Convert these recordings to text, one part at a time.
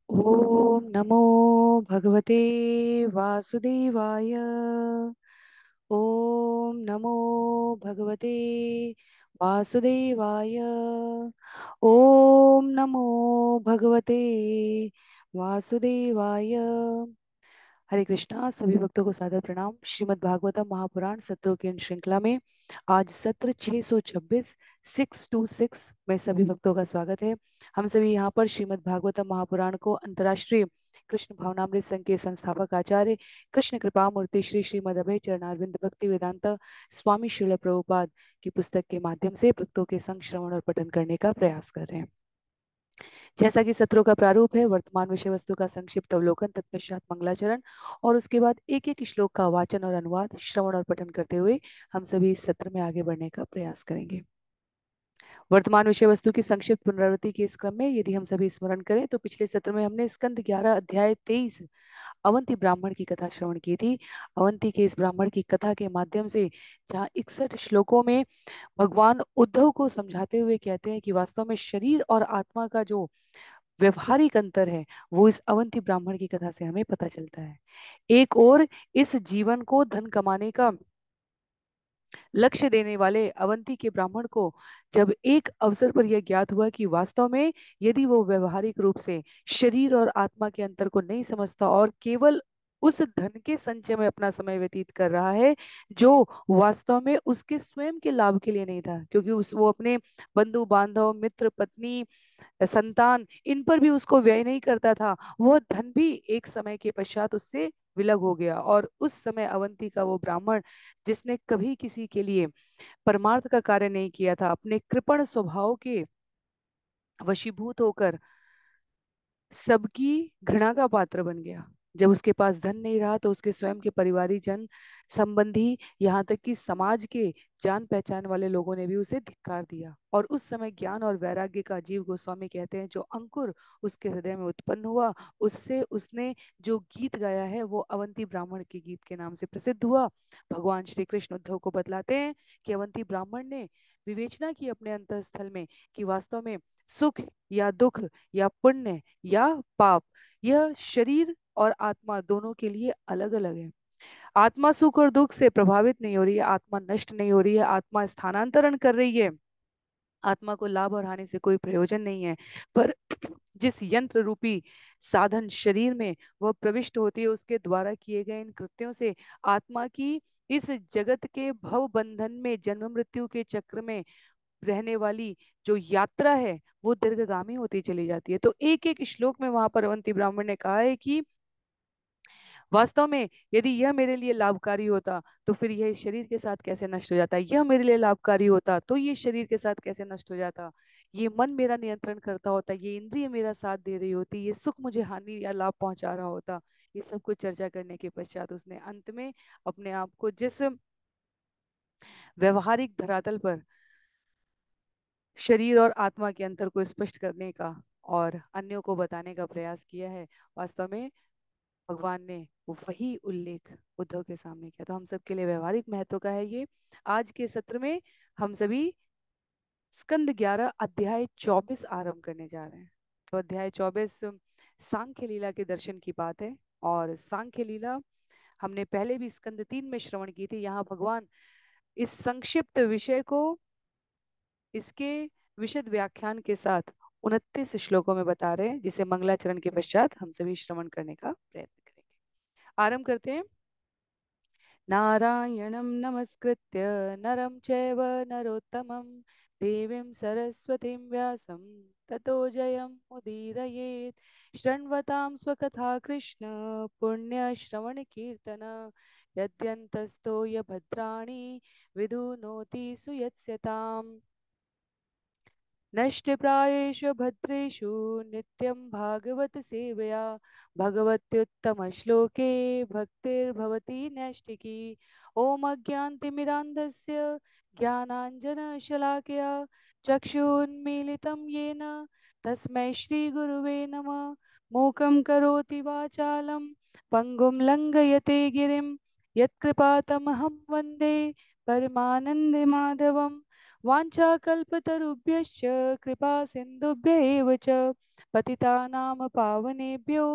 ओम नमो भगवते वासुदेवाय। ओम नमो भगवते वासुदेवाय। ओम नमो भगवते वासुदेवाय। हरे कृष्णा। सभी भक्तों को सादर प्रणाम। श्रीमद् भागवतम महापुराण सत्रों की इन श्रृंखला में आज सत्र 626 626 में सभी भक्तों का स्वागत है। हम सभी यहाँ पर श्रीमद् भागवतम महापुराण को अंतर्राष्ट्रीय कृष्ण भावनामृत संघ के संस्थापक आचार्य कृष्ण कृपा मूर्ति श्री श्रीमद अभय चरणारविंद भक्ति वेदांता स्वामी श्रील प्रभुपाद की पुस्तक के माध्यम से भक्तों के संग श्रवण और पठन करने का प्रयास कर रहे हैं। जैसा कि सत्रों का प्रारूप है, वर्तमान विषय वस्तु का संक्षिप्त अवलोकन, तत्पश्चात मंगलाचरण और उसके बाद एक एक श्लोक का वाचन और अनुवाद, श्रवण और पठन करते हुए हम सभी इस सत्र में आगे बढ़ने का प्रयास करेंगे। वर्तमान विषय वस्तु की संक्षिप्त पुनरावृत्ति के इस क्रम में यदि हम सभी स्मरण करें तो पिछले सत्र में हमने स्कंद 11 अध्याय 23 अवंती ब्राह्मण की कथा श्रवण की थी। अवंती के इस ब्राह्मण की कथा के माध्यम से जहाँ 61 श्लोकों में भगवान उद्धव को समझाते हुए कहते हैं कि वास्तव में शरीर और आत्मा का जो व्यवहारिक अंतर है वो इस अवंती ब्राह्मण की कथा से हमें पता चलता है। एक और इस जीवन को धन कमाने का लक्ष्य देने वाले अवंती के ब्राह्मण को जब एक अवसर पर यह ज्ञात हुआ कि वास्तव में यदि वो व्यवहारिक रूप से शरीर और आत्मा के अंतर को नहीं समझता और केवल उस धन के संचय में अपना समय व्यतीत कर रहा है जो वास्तव में उसके स्वयं के लाभ के लिए नहीं था, क्योंकि उस वो अपने बंधु बांधव मित्र पत्नी संतान इन पर भी उसको व्यय नहीं करता था, वह धन भी एक समय के पश्चात उससे विलग हो गया। और उस समय अवंती का वो ब्राह्मण जिसने कभी किसी के लिए परमार्थ का कार्य नहीं किया था, अपने कृपण स्वभाव के वशीभूत होकर सबकी घृणा का पात्र बन गया। जब उसके पास धन नहीं रहा तो उसके स्वयं के परिवारी जन संबंधी यहाँ तक कि समाज के जान पहचान वाले लोगों ने भी उसे धिक्कार दिया। और उस समय ज्ञान और वैराग्य का जीव गोस्वामी कहते हैं जो अंकुर उसके हृदय में उत्पन्न हुआ, उससे उसने जो गीत गाया है वो अवंती ब्राह्मण के गीत के नाम से प्रसिद्ध हुआ। भगवान श्री कृष्ण उद्धव को बतलाते हैं कि अवंती ब्राह्मण ने विवेचना की अपने अंतःस्थल में कि वास्तव में सुख या दुख या पुण्य या पाप, यह शरीर और आत्मा दोनों के लिए अलग अलग है। आत्मा सुख और दुख से प्रभावित नहीं हो रही है, आत्मा नष्ट नहीं हो रही है, आत्मा स्थानांतरण कर रही है, आत्मा को लाभ और हानि से कोई प्रयोजन नहीं है। पर जिस यंत्र रूपी साधन शरीर में वह प्रविष्ट होती है उसके द्वारा किए गए इन कृत्यों से आत्मा की इस जगत के भव बंधन में जन्म मृत्यु के चक्र में रहने वाली जो यात्रा है वो दीर्घगामी होती चली जाती है। तो एक एक श्लोक में वहां पर अवंती ब्राह्मण ने कहा है कि वास्तव में यदि यह मेरे लिए लाभकारी होता तो फिर यह इस शरीर के साथ कैसे नष्ट हो जाता, यह मेरे लिए लाभकारी होता तो ये शरीर के साथ कैसे नष्ट हो जाता, ये मन मेरा नियंत्रण करता होता, ये इंद्रिय मेरा साथ दे रही होती, ये सुख मुझे हानि या लाभ पहुंचा रहा होता। ये सब कुछ चर्चा करने के पश्चात उसने अंत में अपने आप को जिस व्यवहारिक धरातल पर शरीर और आत्मा के अंतर को स्पष्ट करने का और अन्यों को बताने का प्रयास किया है, वास्तव में भगवान ने वही उल्लेख उद्धव के सामने किया। तो हम सबके लिए व्यवहारिक महत्व का है ये। आज के सत्र में हम सभी स्कंद 11 अध्याय 24 आरंभ करने जा रहे हैं। तो अध्याय 24 सांख्य लीला के दर्शन की बात है। और सांख्य लीला हमने पहले भी स्कंद 3 में श्रवण की थी। यहाँ भगवान इस संक्षिप्त विषय को इसके विशद व्याख्यान के साथ 29 श्लोकों में बता रहे हैं, जिसे मंगलाचरण के पश्चात हम सभी श्रवण करने का प्रयत्न करेंगे। आरंभ करते हैं। नारायणं नमस्कृत्य नरं चैव नरोत्तमं देवीं सरस्वतीं व्यासं ततो जयमुदीरयेत्। शृण्वतां स्वकथा कृष्ण पुण्यश्रवणकीर्तन यद्यन्तस्तो य भद्राणि विधुनोति सुयत्स्यताम्। नष्टप्रायेषु भद्रेषु नित्यं भागवत सेवया भगवत्युत्तमश्लोके भक्तिर्भवति नैष्टिकी। ॐ अज्ञानतिमिरान्धस्य ज्ञानाञ्जनशलाकया चक्षुन्मीलितं येन तस्मै श्रीगुरुवे नमः। मूकं करोति वाचालं पङ्गुं लङ्घयते गिरिं यत्कृपातमहं वन्दे परमानन्दमाधवम्। वाञ्छाकल्पतरुभ्यश्च कृपा सिन्धुभ्य एव च पतितानां पावनेभ्यो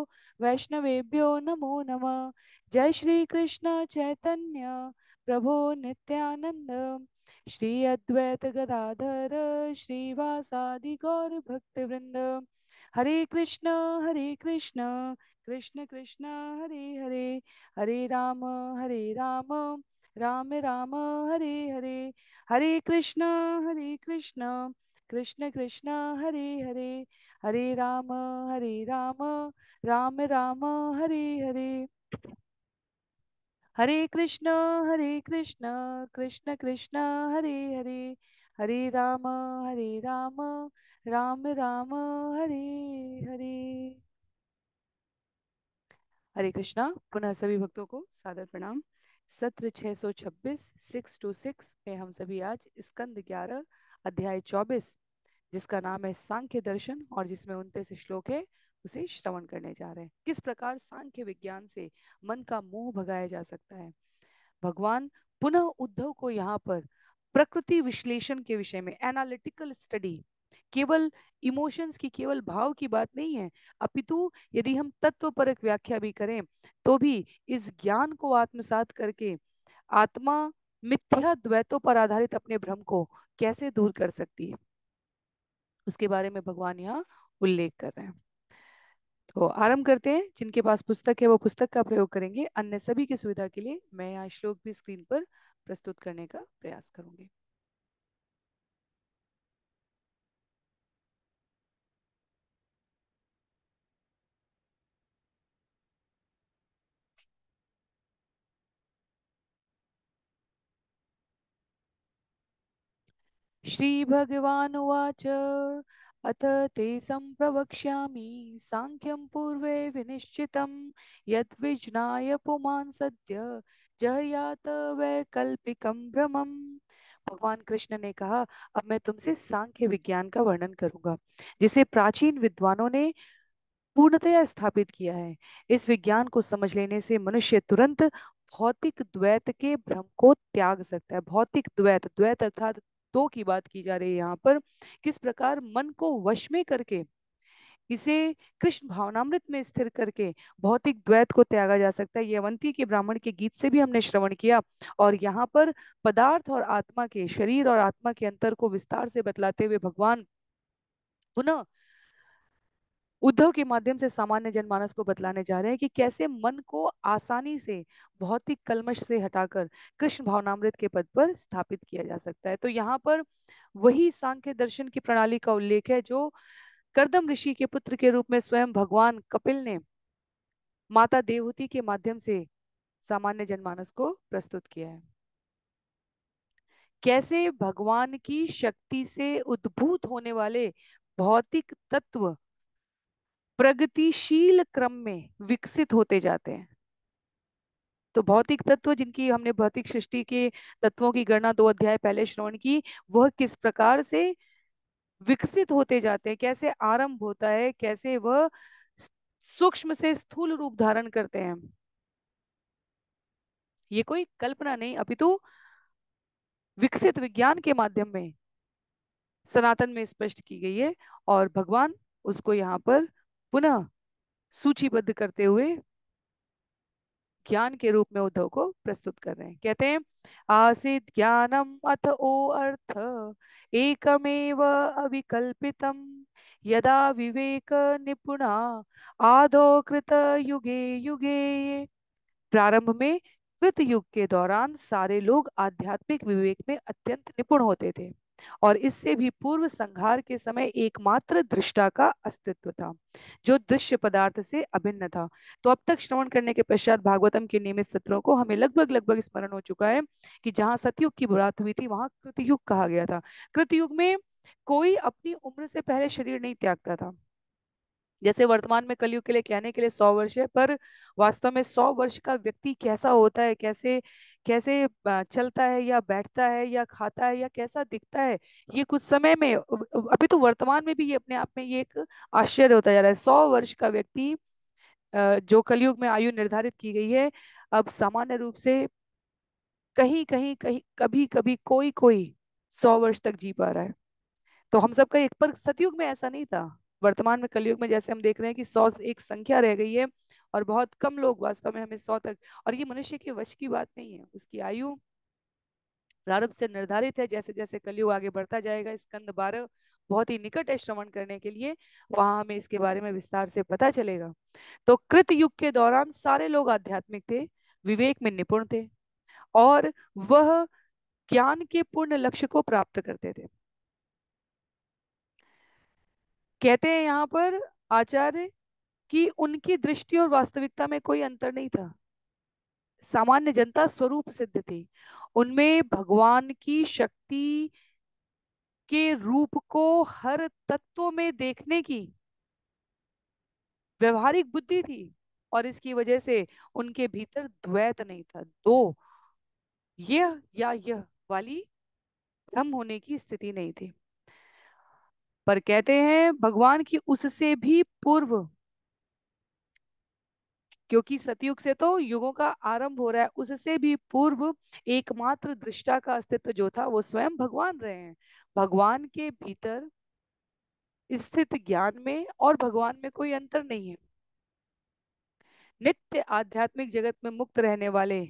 वैष्णवेभ्यो नमो नमः। जय श्री कृष्ण चैतन्य प्रभो नित्यानंद श्री अद्वैत गदाधर श्रीवासादि गौर भक्तवृंद। हरे कृष्ण कृष्ण कृष्ण हरे हरे, हरे राम राम राम हरे हरे, हरे कृष्ण कृष्ण कृष्ण हरे हरे, हरे राम राम राम हरे हरे। हरे कृष्ण कृष्ण कृष्ण हरे हरे, हरे राम राम राम हरे हरे। हरे कृष्णा। पुनः सभी भक्तों को सादर प्रणाम। सत्र 626 626 में हम सभी आज स्कंद 11 अध्याय 24 जिसका नाम है सांख्य दर्शन और जिसमें 29 श्लोक है उसे श्रवण करने जा रहे हैं। किस प्रकार सांख्य विज्ञान से मन का मोह भगाया जा सकता है। भगवान पुनः उद्धव को यहाँ पर प्रकृति विश्लेषण के विषय में एनालिटिकल स्टडी, केवल इमोशंस की, केवल भाव की बात नहीं है, अपितु यदि हम तत्वपरक व्याख्या भी करें तो भी इस ज्ञान को आत्मसात करके आत्मा मिथ्या द्वैतों पर आधारित अपने भ्रम को कैसे दूर कर सकती है उसके बारे में भगवान यहाँ उल्लेख कर रहे हैं। तो आरंभ करते हैं। जिनके पास पुस्तक है वो पुस्तक का प्रयोग करेंगे, अन्य सभी की सुविधा के लिए मैं यहाँ श्लोक भी स्क्रीन पर प्रस्तुत करने का प्रयास करूंगी। श्रीभगवानुवाच अथ ते सम्प्रवक्ष्यामि साङ्ख्यं पूर्वे विनिश्चितं यद्विज्ञाय पुमान् सद्य जयात वैकल्पिकं भ्रमम्। भगवान कृष्ण ने कहा, अब मैं तुमसे सांख्य विज्ञान का वर्णन करूंगा जिसे प्राचीन विद्वानों ने पूर्णतया स्थापित किया है। इस विज्ञान को समझ लेने से मनुष्य तुरंत भौतिक द्वैत के भ्रम को त्याग सकता है। भौतिक द्वैत, द्वैत अर्थात दो की बात की जा रही है यहाँ पर। किस प्रकार मन को वश में करके इसे कृष्ण भावनामृत में स्थिर करके भौतिक द्वैत को त्यागा जा सकता है। ये अवंती के ब्राह्मण के गीत से भी हमने श्रवण किया। और यहाँ पर पदार्थ और आत्मा के, शरीर और आत्मा के अंतर को विस्तार से बतलाते हुए भगवान पुनः उद्धव के माध्यम से सामान्य जनमानस को बतलाने जा रहे हैं कि कैसे मन को आसानी से भौतिक कल्मश से हटाकर कृष्ण भावनामृत के पद पर स्थापित किया जा सकता है। तो यहाँ पर वही सांख्य दर्शन की प्रणाली का उल्लेख है जो कर्दम ऋषि के पुत्र के रूप में स्वयं भगवान कपिल ने माता देवहूति के माध्यम से सामान्य जनमानस को प्रस्तुत किया है। कैसे भगवान की शक्ति से उद्भूत होने वाले भौतिक तत्व प्रगतिशील क्रम में विकसित होते जाते हैं। तो भौतिक तत्व जिनकी हमने भौतिक सृष्टि के तत्वों की गणना 2 अध्याय पहले श्रवण की, वह किस प्रकार से विकसित होते जाते हैं, कैसे आरंभ होता है, कैसे वह सूक्ष्म से स्थूल रूप धारण करते हैं। ये कोई कल्पना नहीं अपितु विकसित विज्ञान के माध्यम में सनातन में स्पष्ट की गई है। और भगवान उसको यहाँ पर पुनः सूचीबद्ध करते हुए ज्ञान के रूप में उद्धव को प्रस्तुत कर रहे हैं। कहते हैं आसीत ज्ञानम अथ ओ अर्थ एकमेव अविकल्पितम यदा विवेक निपुणा आदो कृत युगे युगे। प्रारंभ में कृत युग के दौरान सारे लोग आध्यात्मिक विवेक में अत्यंत निपुण होते थे और इससे भी पूर्व संहार के समय एकमात्र दृष्टा का अस्तित्व था जो दृश्य पदार्थ से अभिन्न था। तो अब तक श्रवण करने के पश्चात भागवतम के नियमित सत्रों को हमें लगभग लगभग स्मरण हो चुका है कि जहां सतयुग की बात हुई थी वहां कृतयुग कहा गया था। कृतयुग में कोई अपनी उम्र से पहले शरीर नहीं त्यागता था। जैसे वर्तमान में कलयुग के लिए कहने के लिए 100 वर्ष है, पर वास्तव में 100 वर्ष का व्यक्ति कैसा होता है, कैसे कैसे चलता है या बैठता है या खाता है या कैसा दिखता है, ये कुछ समय में अभी तो वर्तमान में भी ये अपने आप में ये एक आश्चर्य होता जा रहा है। 100 वर्ष का व्यक्ति जो कलयुग में आयु निर्धारित की गई है, अब सामान्य रूप से कहीं कहीं कहीं कभी कभी कोई कोई 100 वर्ष तक जी पा रहा है। तो हम सबका एक, पर सतयुग में ऐसा नहीं था। वर्तमान में कलयुग में जैसे हम देख रहे हैं कि 100 एक संख्या रह गई है, और बहुत कम लोग वास्तव में हमें 100 तक। और ये मनुष्य के वश की बात नहीं है, उसकी आयु प्रारंभ से निर्धारित है। जैसे जैसे कलयुग आगे बढ़ता जाएगा, स्कंद 12 बहुत ही निकट है श्रवण करने के लिए, वहां हमें इसके बारे में विस्तार से पता चलेगा। तो कृत युग के दौरान सारे लोग आध्यात्मिक थे, विवेक में निपुण थे, और वह ज्ञान के पूर्ण लक्ष्य को प्राप्त करते थे। कहते हैं यहाँ पर आचार्य कि उनकी दृष्टि और वास्तविकता में कोई अंतर नहीं था। सामान्य जनता स्वरूप सिद्ध थी, उनमें भगवान की शक्ति के रूप को हर तत्व में देखने की व्यवहारिक बुद्धि थी, और इसकी वजह से उनके भीतर द्वैत नहीं था, दो, यह या यह वाली भ्रम होने की स्थिति नहीं थी। पर कहते हैं भगवान की उससे भी पूर्व, क्योंकि सतयुग से तो युगों का आरंभ हो रहा है, उससे भी पूर्व एकमात्र दृष्टा का अस्तित्व जो था वो स्वयं भगवान रहे हैं। भगवान के भीतर स्थित ज्ञान में और भगवान में कोई अंतर नहीं है। नित्य आध्यात्मिक जगत में मुक्त रहने वाले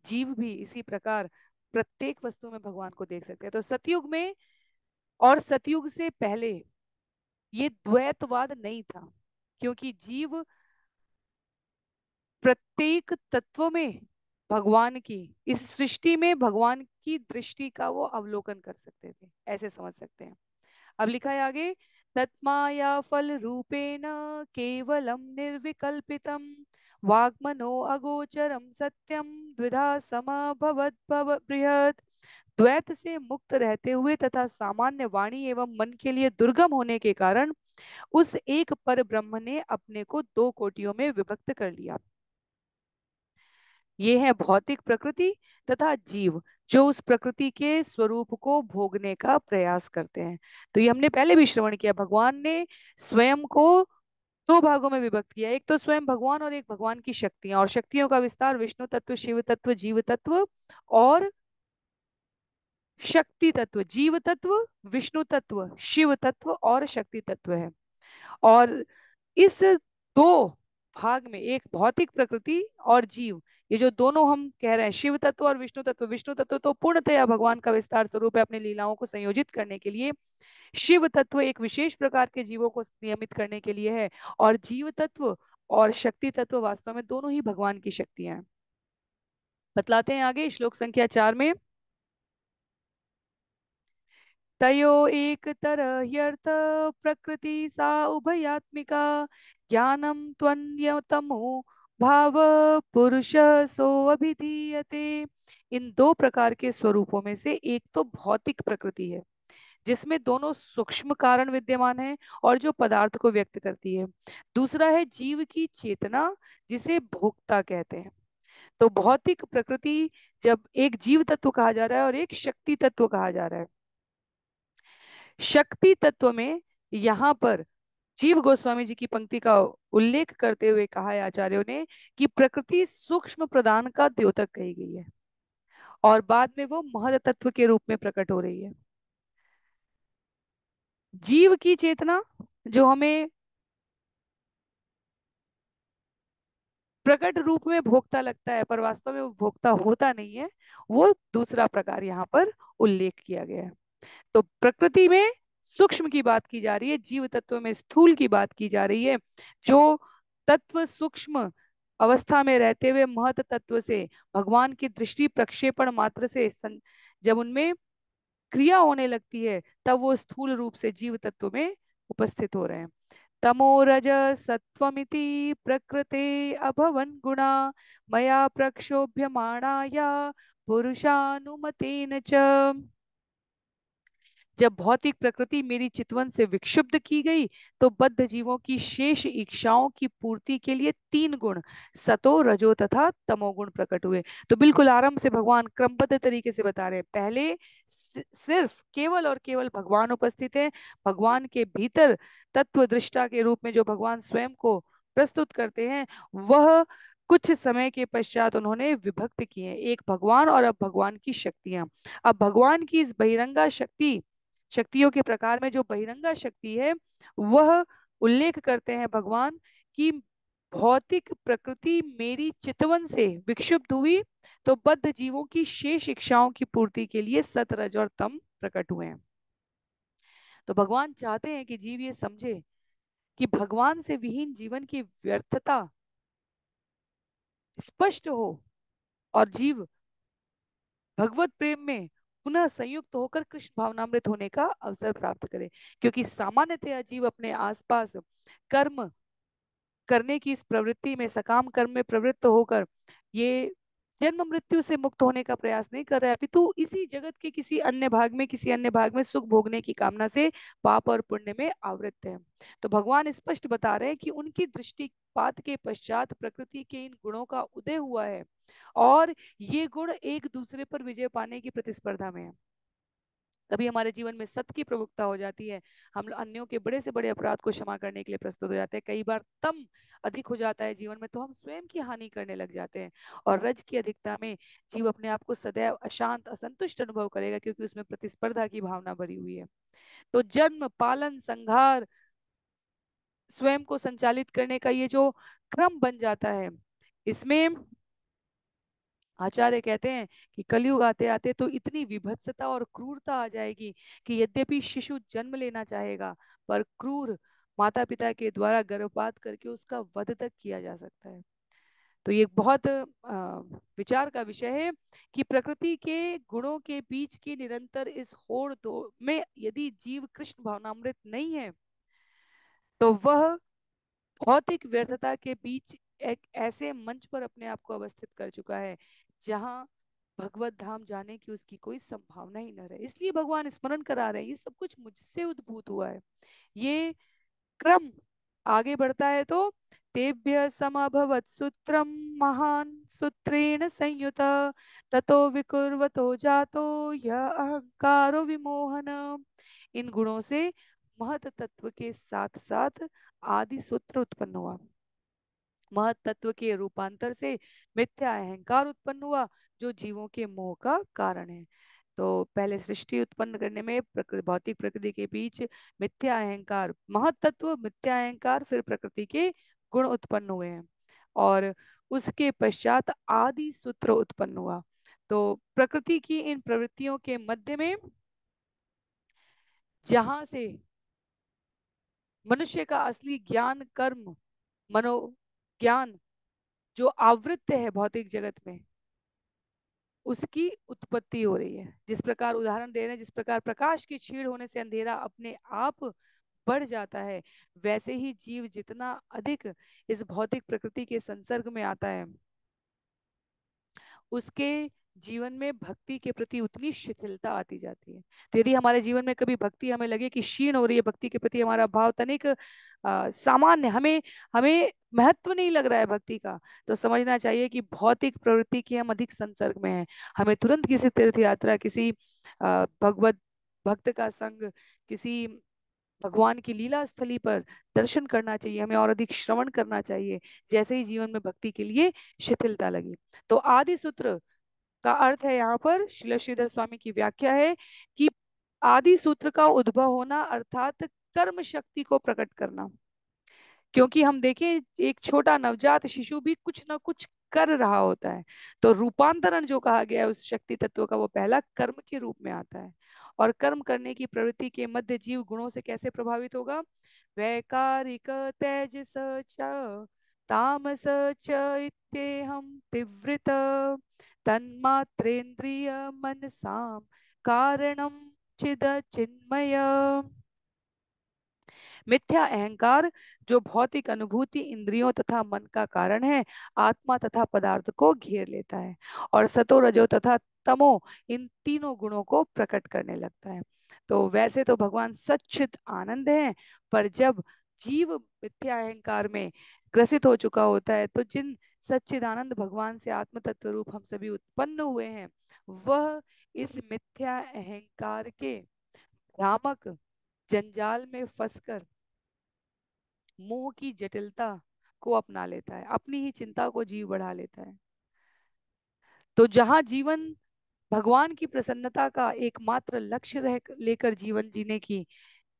जीव भी इसी प्रकार प्रत्येक वस्तु में भगवान को देख सकते हैं। तो सतयुग में और सतयुग से पहले ये द्वैतवाद नहीं था, क्योंकि जीव प्रत्येक तत्व में भगवान की, इस सृष्टि में भगवान की दृष्टि का वो अवलोकन कर सकते थे, ऐसे समझ सकते हैं। अब लिखा है आगे, तत्माया फल रूपेण केवलम निर्विकल्पितम वाग्मनो अगोचरम सत्यम द्विधा समभवत भव बृहत्। द्वैत से मुक्त रहते हुए तथा सामान्य वाणी एवं मन के लिए दुर्गम होने के कारण उस एक पर ब्रह्म ने अपने को दो कोटियों में विभक्त कर लिया। ये है भौतिक प्रकृति तथा जीव, जो उस प्रकृति के स्वरूप को भोगने का प्रयास करते हैं। तो ये हमने पहले भी श्रवण किया, भगवान ने स्वयं को दो भागों में विभक्त किया, एक तो स्वयं भगवान और एक भगवान की शक्तियां, और शक्तियों का विस्तार विष्णु तत्व, शिव तत्व, जीव तत्व और शक्ति तत्व, जीव तत्व, विष्णु तत्व, शिव तत्व और शक्ति तत्व है। और इस दो भाग में, एक भौतिक प्रकृति और जीव, ये जो दोनों हम कह रहे हैं शिव तत्व और विष्णु तत्व, विष्णु तत्व तो पूर्णतया भगवान का विस्तार स्वरूप है अपनी लीलाओं को संयोजित करने के लिए, शिव तत्व एक विशेष प्रकार के जीवों को नियमित करने के लिए है, और जीव तत्व और शक्ति तत्व वास्तव में दोनों ही भगवान की शक्तियां हैं। बतलाते हैं आगे श्लोक संख्या 4 में, तयो एक तरह्यर्थ प्रकृति सा उभयात्मिका ज्ञानम त्वन्यतमो भाव पुरुष सो अभिधीयते। इन दो प्रकार के स्वरूपों में से एक तो भौतिक प्रकृति है, जिसमें दोनों सूक्ष्म कारण विद्यमान है और जो पदार्थ को व्यक्त करती है। दूसरा है जीव की चेतना, जिसे भोक्ता कहते हैं। तो भौतिक प्रकृति जब एक जीव तत्व कहा जा रहा है और एक शक्ति तत्व कहा जा रहा है। शक्ति तत्व में यहाँ पर जीव गोस्वामी जी की पंक्ति का उल्लेख करते हुए कहा है आचार्यों ने कि प्रकृति सूक्ष्म प्रदान का द्योतक कही गई है, और बाद में वो महत तत्व के रूप में प्रकट हो रही है। जीव की चेतना जो हमें प्रकट रूप में भोक्ता लगता है, पर वास्तव में वो भोक्ता होता नहीं है, वो दूसरा प्रकार यहाँ पर उल्लेख किया गया है। तो प्रकृति में सूक्ष्म की बात की जा रही है, जीव तत्व में स्थूल की बात की जा रही है। जो तत्व सूक्ष्म अवस्था में रहते हुए महत तत्व से भगवान की दृष्टि प्रक्षेपण मात्र से जब उनमें क्रिया होने लगती है, तब वो स्थूल रूप से जीव तत्व में उपस्थित हो रहे हैं। तमो रज सत्वमिति प्रकृते अभवन गुणा मया प्रक्षोभ्यमाणा या पुरुषानुमतेन च। जब भौतिक प्रकृति मेरी चितवन से विक्षुब्ध की गई, तो बद्ध जीवों की शेष इच्छाओं की पूर्ति के लिए तीन गुण, सतो रजो तथा तमोगुण प्रकट हुए। तो बिल्कुल आरंभ से भगवान क्रमबद्ध तरीके से बता रहे हैं। पहले सिर्फ केवल और केवल भगवान उपस्थित है, भगवान के भीतर तत्व दृष्टा के रूप में जो भगवान स्वयं को प्रस्तुत करते हैं, वह कुछ समय के पश्चात उन्होंने विभक्त किए, एक भगवान और अब भगवान की शक्तियां। अब भगवान की इस बहिरंगा शक्ति, शक्तियों के प्रकार में जो बहिरंगा शक्ति है, वह उल्लेख करते हैं भगवान की भौतिक प्रकृति मेरी चितवन से विक्षुब्ध हुई तो बद्ध जीवों की शेष इच्छाओं की पूर्ति के लिए सत रज और तम प्रकट हुए हैं। तो भगवान चाहते हैं कि जीव ये समझे कि भगवान से विहीन जीवन की व्यर्थता स्पष्ट हो और जीव भगवत प्रेम में पुनः संयुक्त होकर कृष्ण भावनामृत होने का अवसर प्राप्त करे। क्योंकि सामान्यतः जीव अपने आसपास कर्म करने की इस प्रवृत्ति में, सकाम कर्म में प्रवृत्त होकर ये जन्म मृत्यु से मुक्त होने का प्रयास नहीं कर रहा है, अपितु इसी जगत के किसी अन्य भाग में, किसी अन्य भाग में सुख भोगने की कामना से पाप और पुण्य में आवृत्त है। तो भगवान स्पष्ट बता रहे हैं कि उनकी दृष्टिपात के पश्चात प्रकृति के इन गुणों का उदय हुआ है और ये गुण एक दूसरे पर विजय पाने की प्रतिस्पर्धा में है। कभी हमारे जीवन में सत्य की प्रमुखता हो जाती है, हम अन्यों के बड़े से बड़े अपराध को क्षमा करने के लिए प्रस्तुत हो जाते हैं। कई बार तम अधिक हो जाता है जीवन में, तो हम स्वयं की हानि करने लग जाते हैं। और रज की अधिकता में जीव अपने आप को सदैव अशांत असंतुष्ट अनुभव करेगा, क्योंकि उसमें प्रतिस्पर्धा की भावना भरी हुई है। तो जन्म, पालन, संहार, स्वयं को संचालित करने का ये जो क्रम बन जाता है, इसमें आचार्य कहते हैं कि कलयुग आते आते तो इतनी विभत्सता और क्रूरता आ जाएगी कि यद्यपि शिशु जन्म लेना चाहेगा, पर क्रूर माता पिता के द्वारा गर्भपात करके उसका वध तक किया जा सकता है। तो ये बहुत विचार का विषय है कि प्रकृति के गुणों के बीच की निरंतर इस होड़ दो में यदि जीव कृष्ण भावनामृत नहीं है, तो वह भौतिक व्यर्थता के बीच एक ऐसे मंच पर अपने आप को अवस्थित कर चुका है जहां भगवत धाम जाने की उसकी कोई संभावना ही न रहे। इसलिए भगवान स्मरण करा रहे हैं, ये सब कुछ मुझसे उद्भूत हुआ है। ये क्रम आगे बढ़ता है तो तेभ्य समभवत सूत्रम महान सूत्रेण संयुत ततो विकुर्वतो जातो यह अहंकारो विमोहन। इन गुणों से महत तत्व के साथ साथ आदि सूत्र उत्पन्न हुआ। महत तत्व के रूपांतर से मिथ्या अहंकार उत्पन्न हुआ, जो जीवों के मोह का कारण है। तो पहले सृष्टि उत्पन्न करने में भौतिक प्रकृति के बीच मिथ्या अहंकार, महत तत्व, मिथ्या अहंकार, फिर प्रकृति के गुण उत्पन्न हुए हैं और उसके पश्चात आदि सूत्र उत्पन्न हुआ। तो प्रकृति की इन प्रवृत्तियों के मध्य में जहां से मनुष्य का असली ज्ञान, कर्म, मनोज्ञान जो आवृत्त है भौतिक जगत में, उसकी उत्पत्ति हो रही है। जिस प्रकार उदाहरण दे रहे हैं, जिस प्रकार प्रकाश की छीड़ होने से अंधेरा अपने आप बढ़ जाता है, वैसे ही जीव जितना अधिक इस भौतिक प्रकृति के संसर्ग में आता है, उसके जीवन में भक्ति के प्रति उतनी शिथिलता आती जाती है। तो यदि हमारे जीवन में कभी भक्ति हमें लगे कि क्षीण हो रही है, भक्ति के प्रति हमारा भाव तनिक सामान्य, हमें हमें महत्व नहीं लग रहा है भक्ति का, तो समझना चाहिए कि भौतिक प्रवृत्ति के हम अधिक संसर्ग में हैं। हमें तुरंत किसी तीर्थ यात्रा, किसी भगवत भक्त का संग, किसी भगवान की लीला स्थली पर दर्शन करना चाहिए, हमें और अधिक श्रवण करना चाहिए, जैसे ही जीवन में भक्ति के लिए शिथिलता लगी। तो आदि सूत्र का अर्थ है यहाँ पर, श्रील श्रीधर स्वामी की व्याख्या है कि आदि सूत्र का उद्भव होना अर्थात कर्म शक्ति को प्रकट करना। क्योंकि हम देखें, एक छोटा नवजात शिशु भी कुछ ना कुछ कर रहा होता है। तो रूपांतरण जो कहा गया है उस शक्ति तत्व का, वो पहला कर्म के रूप में आता है। और कर्म करने की प्रवृत्ति के मध्य जीव गुणों से कैसे प्रभावित होगा? वैकारिक तेजस च तामस च इत्येहम तीव्रत तन्मात्रेन्द्रिय मनसाम कारणम चिद चिन्मय। मिथ्या अहंकार जो भौतिक अनुभूति, इंद्रियों तथा मन का कारण है, आत्मा तथा पदार्थ को घेर लेता है और सतो, रजो तथा तमो इन तीनों गुणों को प्रकट करने लगता है। तो वैसे तो भगवान सच्चित आनंद है, पर जब जीव मिथ्या अहंकार में ग्रसित हो चुका होता है, तो जिन सच्चिदानंद भगवान से आत्म तत्व रूप हम सभी उत्पन्न हुए हैं, वह इस मिथ्या अहंकार के भ्रामक जंजाल में फंसकर मोह की जटिलता, को अपना लेता है, अपनी ही चिंता को जीव बढ़ा लेता है। तो जहां जीवन भगवान की प्रसन्नता का एकमात्र लक्ष्य रह लेकर जीवन जीने की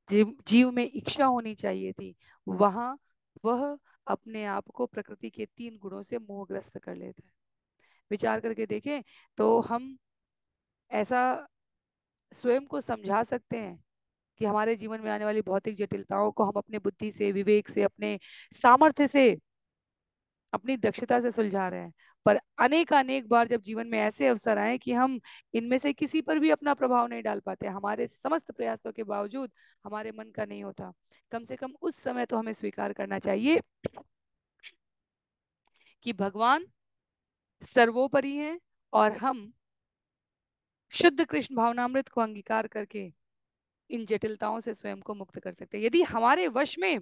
जीव में इच्छा होनी चाहिए थी, वहां वह अपने आप को प्रकृति के 3 गुणों से मोहग्रस्त कर लेता है। विचार करके देखें तो हम ऐसा स्वयं को समझा सकते हैं कि हमारे जीवन में आने वाली भौतिक जटिलताओं को हम अपने बुद्धि से, विवेक से, अपने सामर्थ्य से, अपनी दक्षता से सुलझा रहे हैं। पर अनेक अनेक बार जब जीवन में ऐसे अवसर आए कि हम इनमें से किसी पर भी अपना प्रभाव नहीं डाल पाते, हमारे समस्त प्रयासों के बावजूद हमारे मन का नहीं होता, कम से कम उस समय तो हमें स्वीकार करना चाहिए कि भगवान सर्वोपरि हैं और हम शुद्ध कृष्ण भावनामृत को अंगीकार करके इन जटिलताओं से स्वयं को मुक्त कर सकते हैं। यदि हमारे वश में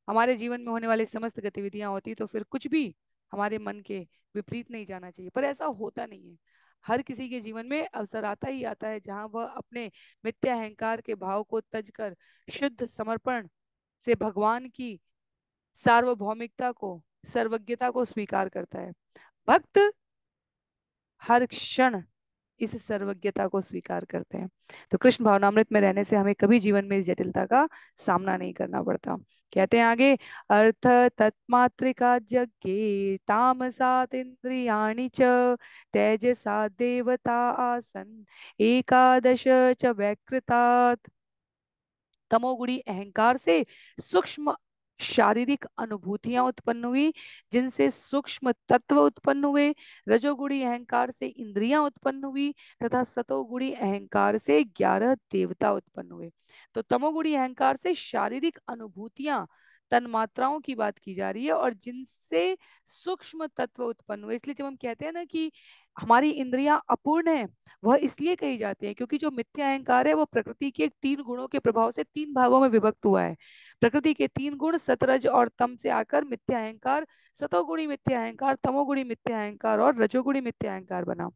हमारे जीवन में होने वाली समस्त गतिविधियां होती तो फिर कुछ भी हमारे मन के विपरीत नहीं जाना चाहिए, पर ऐसा होता नहीं है। हर किसी के जीवन में अवसर आता ही आता है जहां वह अपने मिथ्या अहंकार के भाव को तज कर शुद्ध समर्पण से भगवान की सार्वभौमिकता को, सर्वज्ञता को स्वीकार करता है। भक्त हर क्षण इस सर्वज्ञता को स्वीकार करते हैं। तो कृष्ण भावनामृत में रहने से हमें कभी जीवन में इस जटिलता का सामना नहीं करना पड़ता। कहते हैं आगे, अर्थ तत्मात्रिका जज्ञे तामसात इंद्रियाणि च तेजसा देवता आसन एकादश च वैकृतात्। तमोगुणी अहंकार से सूक्ष्म शारीरिक अनुभूतियां उत्पन्न हुई, जिनसे सूक्ष्म तत्व उत्पन्न हुए। रजोगुणी अहंकार से इंद्रियां उत्पन्न हुई तथा सतोगुणी अहंकार से 11 देवता उत्पन्न हुए। तो तमोगुणी अहंकार से शारीरिक अनुभूतियां, तन्मात्राओं की बात की जा रही है, और जिनसे सूक्ष्म तत्व उत्पन्न हुए। इसलिए जब हम कहते हैं ना कि हमारी इंद्रियां अपूर्ण है, वह इसलिए कही जाती है क्योंकि जो मिथ्या अहंकार है वो प्रकृति के 3 गुणों के प्रभाव से 3 भागों में विभक्त हुआ है। प्रकृति के 3 गुण सतरज और तम से आकर मिथ्या अहंकार, सतोगुणी मिथ्या अहंकार, तमोगुणी मिथ्या अहंकार और रजोगुणी मिथ्या अहंकार बना।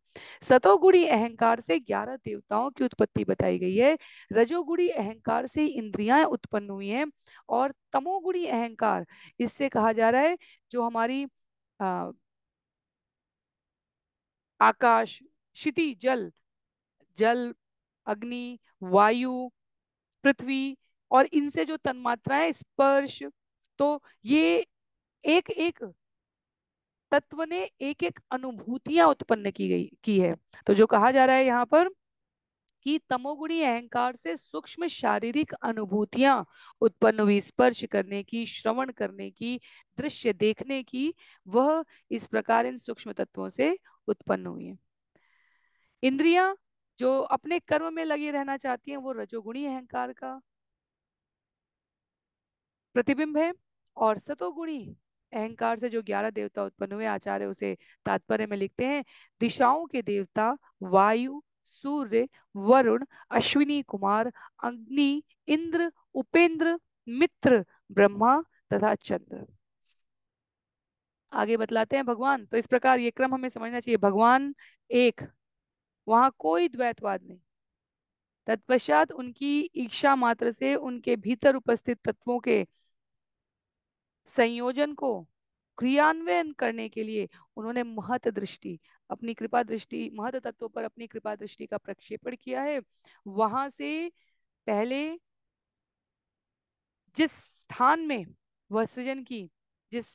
सतोगुणी अहंकार से 11 देवताओं की उत्पत्ति बताई गई है। रजोगुणी अहंकार से इंद्रियां उत्पन्न हुई हैं, और तमोगुणी अहंकार, इससे कहा जा रहा है जो हमारी आ, आकाश, क्षिति, जल, जल, अग्नि, वायु, पृथ्वी, और इनसे जो तन्मात्राएं, स्पर्श, तो ये एक एक तत्व ने एक एक अनुभूतियां उत्पन्न की है। तो जो कहा जा रहा है यहाँ पर कि तमोगुणी अहंकार से सूक्ष्म शारीरिक अनुभूतियां उत्पन्न हुई, स्पर्श करने की, श्रवण करने की, दृश्य देखने की, वह इस प्रकार इन सूक्ष्म तत्वों से उत्पन्न हुई है। इंद्रियां जो अपने कर्म में लगी रहना चाहती हैं, वो रजोगुणी अहंकार का प्रतिबिंब है। और सतोगुणी अहंकार से जो 11 देवता उत्पन्न हुए, आचार्य उसे तात्पर्य में लिखते हैं, दिशाओं के देवता वायु, सूर्य, वरुण, अश्विनी कुमार, अग्नि, इंद्र, उपेंद्र, मित्र, ब्रह्मा तथा चंद्र। आगे बतलाते हैं भगवान। तो इस प्रकार ये क्रम हमें समझना चाहिए। भगवान एक, वहां कोई द्वैतवाद नहीं। तत्पश्चात उनकी इच्छा मात्र से उनके भीतर उपस्थित तत्वों के संयोजन को क्रियान्वयन करने के लिए उन्होंने महत दृष्टि, अपनी कृपा दृष्टि, महत तत्वों पर अपनी कृपा दृष्टि का प्रक्षेपण किया है। वहां से पहले जिस स्थान में वह सृजन की, जिस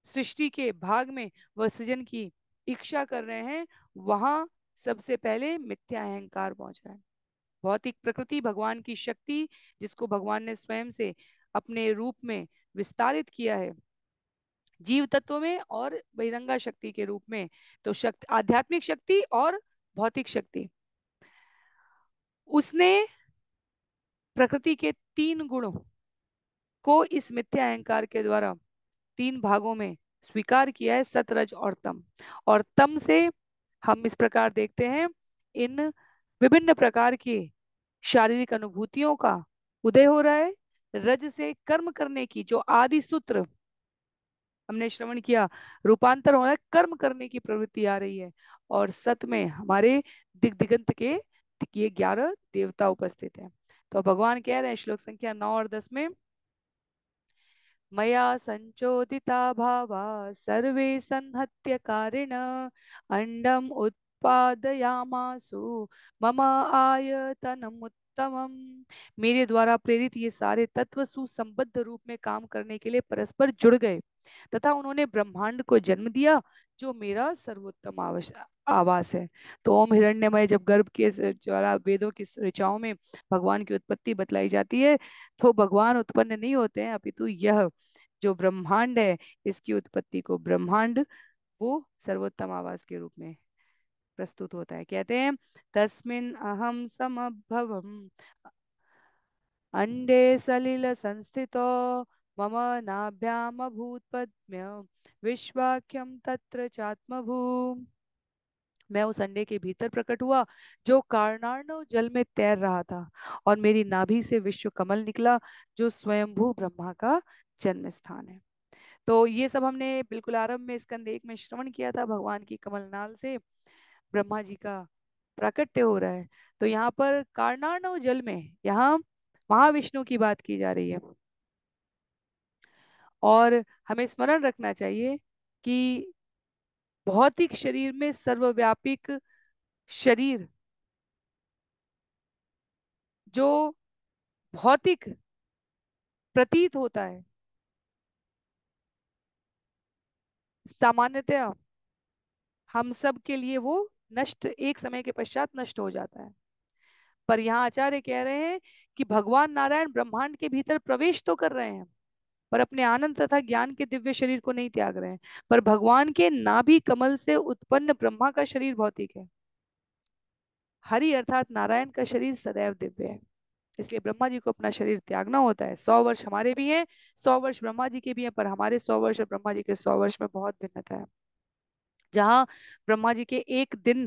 सृष्टि के भाग में वह सृजन की इच्छा कर रहे हैं, वहां सबसे पहले मिथ्या अहंकार पहुंचा है। भौतिक प्रकृति, भगवान की शक्ति, जिसको भगवान ने स्वयं से अपने रूप में विस्तारित किया है जीव तत्व में और बहिरंगा शक्ति के रूप में। तो शक्ति, आध्यात्मिक शक्ति और भौतिक शक्ति, उसने प्रकृति के 3 गुणों को इस मिथ्या अहंकार के द्वारा 3 भागों में स्वीकार किया है, सतरज और तम। और तम से हम इस प्रकार देखते हैं, इन विभिन्न प्रकार की शारीरिक अनुभूतियों का उदय हो रहा है। रज से कर्म करने की जो आदि सूत्र हमने श्रवण किया, रूपांतर हो रहा है, कर्म करने की प्रवृत्ति आ रही है। और सत में हमारे दिगंत के ये 11 देवता उपस्थित हैं। तो भगवान कह रहे हैं श्लोक संख्या 9 और 10 में, मया संचोदिता भावा सर्वे संहत्यकारिण अंडम उत्पादयामासु मम आयतनम उत्तमम। मेरे द्वारा प्रेरित ये सारे तत्व सुसंबद्ध रूप में काम करने के लिए परस्पर जुड़ गए तथा उन्होंने ब्रह्मांड को जन्म दिया जो मेरा सर्वोत्तम आवास है। तो ओम हिरण्यमय जब गर्भ के द्वारा वेदों की ऋचाओं में भगवान की उत्पत्ति बतलाई जाती है, तो भगवान उत्पन्न नहीं होते हैं, अपितु यह जो ब्रह्मांड है इसकी उत्पत्ति को ब्रह्मांड वो सर्वोत्तम आवास के रूप में प्रस्तुत होता है। कहते हैं तस्मिन अहम समभवम अंडे सलिल संस्थितो मम नाभ्याम अभूत्पद्म्य विश्वाख्यम तत्र चात्मभू। मैं उस अंडे के भीतर प्रकट हुआ जो कारणार्णव जल में तैर रहा था, और मेरी नाभि से विश्व कमल निकला जो स्वयंभू ब्रह्मा का जन्म स्थान है। तो ये सब हमने बिल्कुल आरंभ में स्कंद एक में श्रवण किया था। भगवान की कमल नाल से ब्रह्मा जी का प्राकट्य हो रहा है। तो यहाँ पर कारणार्णव जल में यहाँ महाविष्णु की बात की जा रही है। और हमें स्मरण रखना चाहिए कि भौतिक शरीर में सर्वव्यापिक शरीर जो भौतिक प्रतीत होता है, सामान्यतया हम सब के लिए वो नष्ट, एक समय के पश्चात नष्ट हो जाता है। पर यहाँ आचार्य कह रहे हैं कि भगवान नारायण ब्रह्मांड के भीतर प्रवेश तो कर रहे हैं, पर अपने आनंद तथा ज्ञान के दिव्य शरीर को नहीं त्याग रहे हैं। पर भगवान के नाभि कमल से उत्पन्न ब्रह्मा का शरीर भौतिक है, हरि अर्थात नारायण का शरीर सदैव दिव्य है। इसलिए ब्रह्मा जी को अपना शरीर त्यागना होता है। 100 वर्ष हमारे भी हैं, 100 वर्ष ब्रह्मा जी के भी हैं, पर हमारे 100 वर्ष और ब्रह्मा जी के 100 वर्ष में बहुत भिन्नता है। जहाँ ब्रह्मा जी के एक दिन,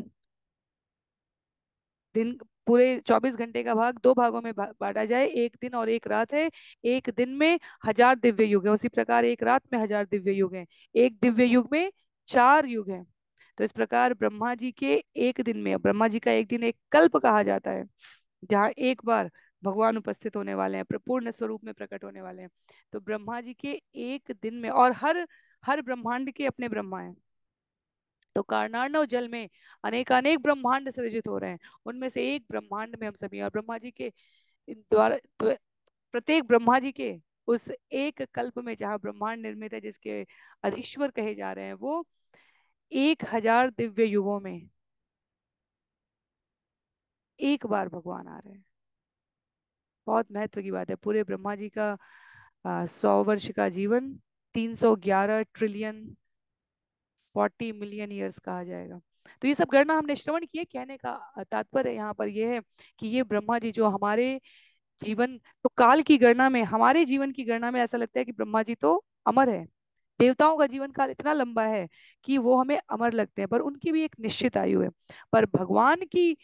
दिन पूरे 24 घंटे का भाग दो भागों में बांटा जाए, एक दिन और एक रात है। एक दिन में 1000 दिव्य युग है, उसी प्रकार एक रात में 1000 दिव्य युग है। एक दिव्य युग में 4 युग है। तो इस प्रकार ब्रह्मा जी के एक दिन में, ब्रह्मा जी का एक दिन एक कल्प कहा जाता है, जहाँ एक बार भगवान उपस्थित होने वाले हैं, पूर्ण स्वरूप में प्रकट होने वाले हैं। तो ब्रह्मा जी के एक दिन में, और हर हर ब्रह्मांड के अपने ब्रह्मा हैं। तो कारणार्णव जल में अनेकानेक ब्रह्मांड सृजित हो रहे हैं, उनमें से एक ब्रह्मांड में हम सभी हैं। और ब्रह्मा जी के द्वारा प्रत्येक ब्रह्मा जी के उस एक कल्प में जहाँ ब्रह्मांड निर्मित है, जिसके अधीश्वर कहे जा रहे हैं, वो 1000 दिव्य युगों में एक बार भगवान आ रहे हैं। बहुत महत्व की बात है। पूरे ब्रह्मा जी का 100 वर्ष का जीवन 311 ट्रिलियन 40 मिलियन ईयर्स कहा जाएगा। तो ये सब गणना हमने श्रवण किए। कहने का तात्पर्य यहाँ पर यह है कि ये ब्रह्मा जी जो हमारे जीवन, तो काल की गणना में, हमारे जीवन की गणना में ऐसा लगता है कि ब्रह्मा जी तो अमर है। देवताओं का जीवन काल इतना लंबा है कि वो हमें अमर लगते हैं, पर उनकी भी एक निश्चित आयु है। पर भगवान की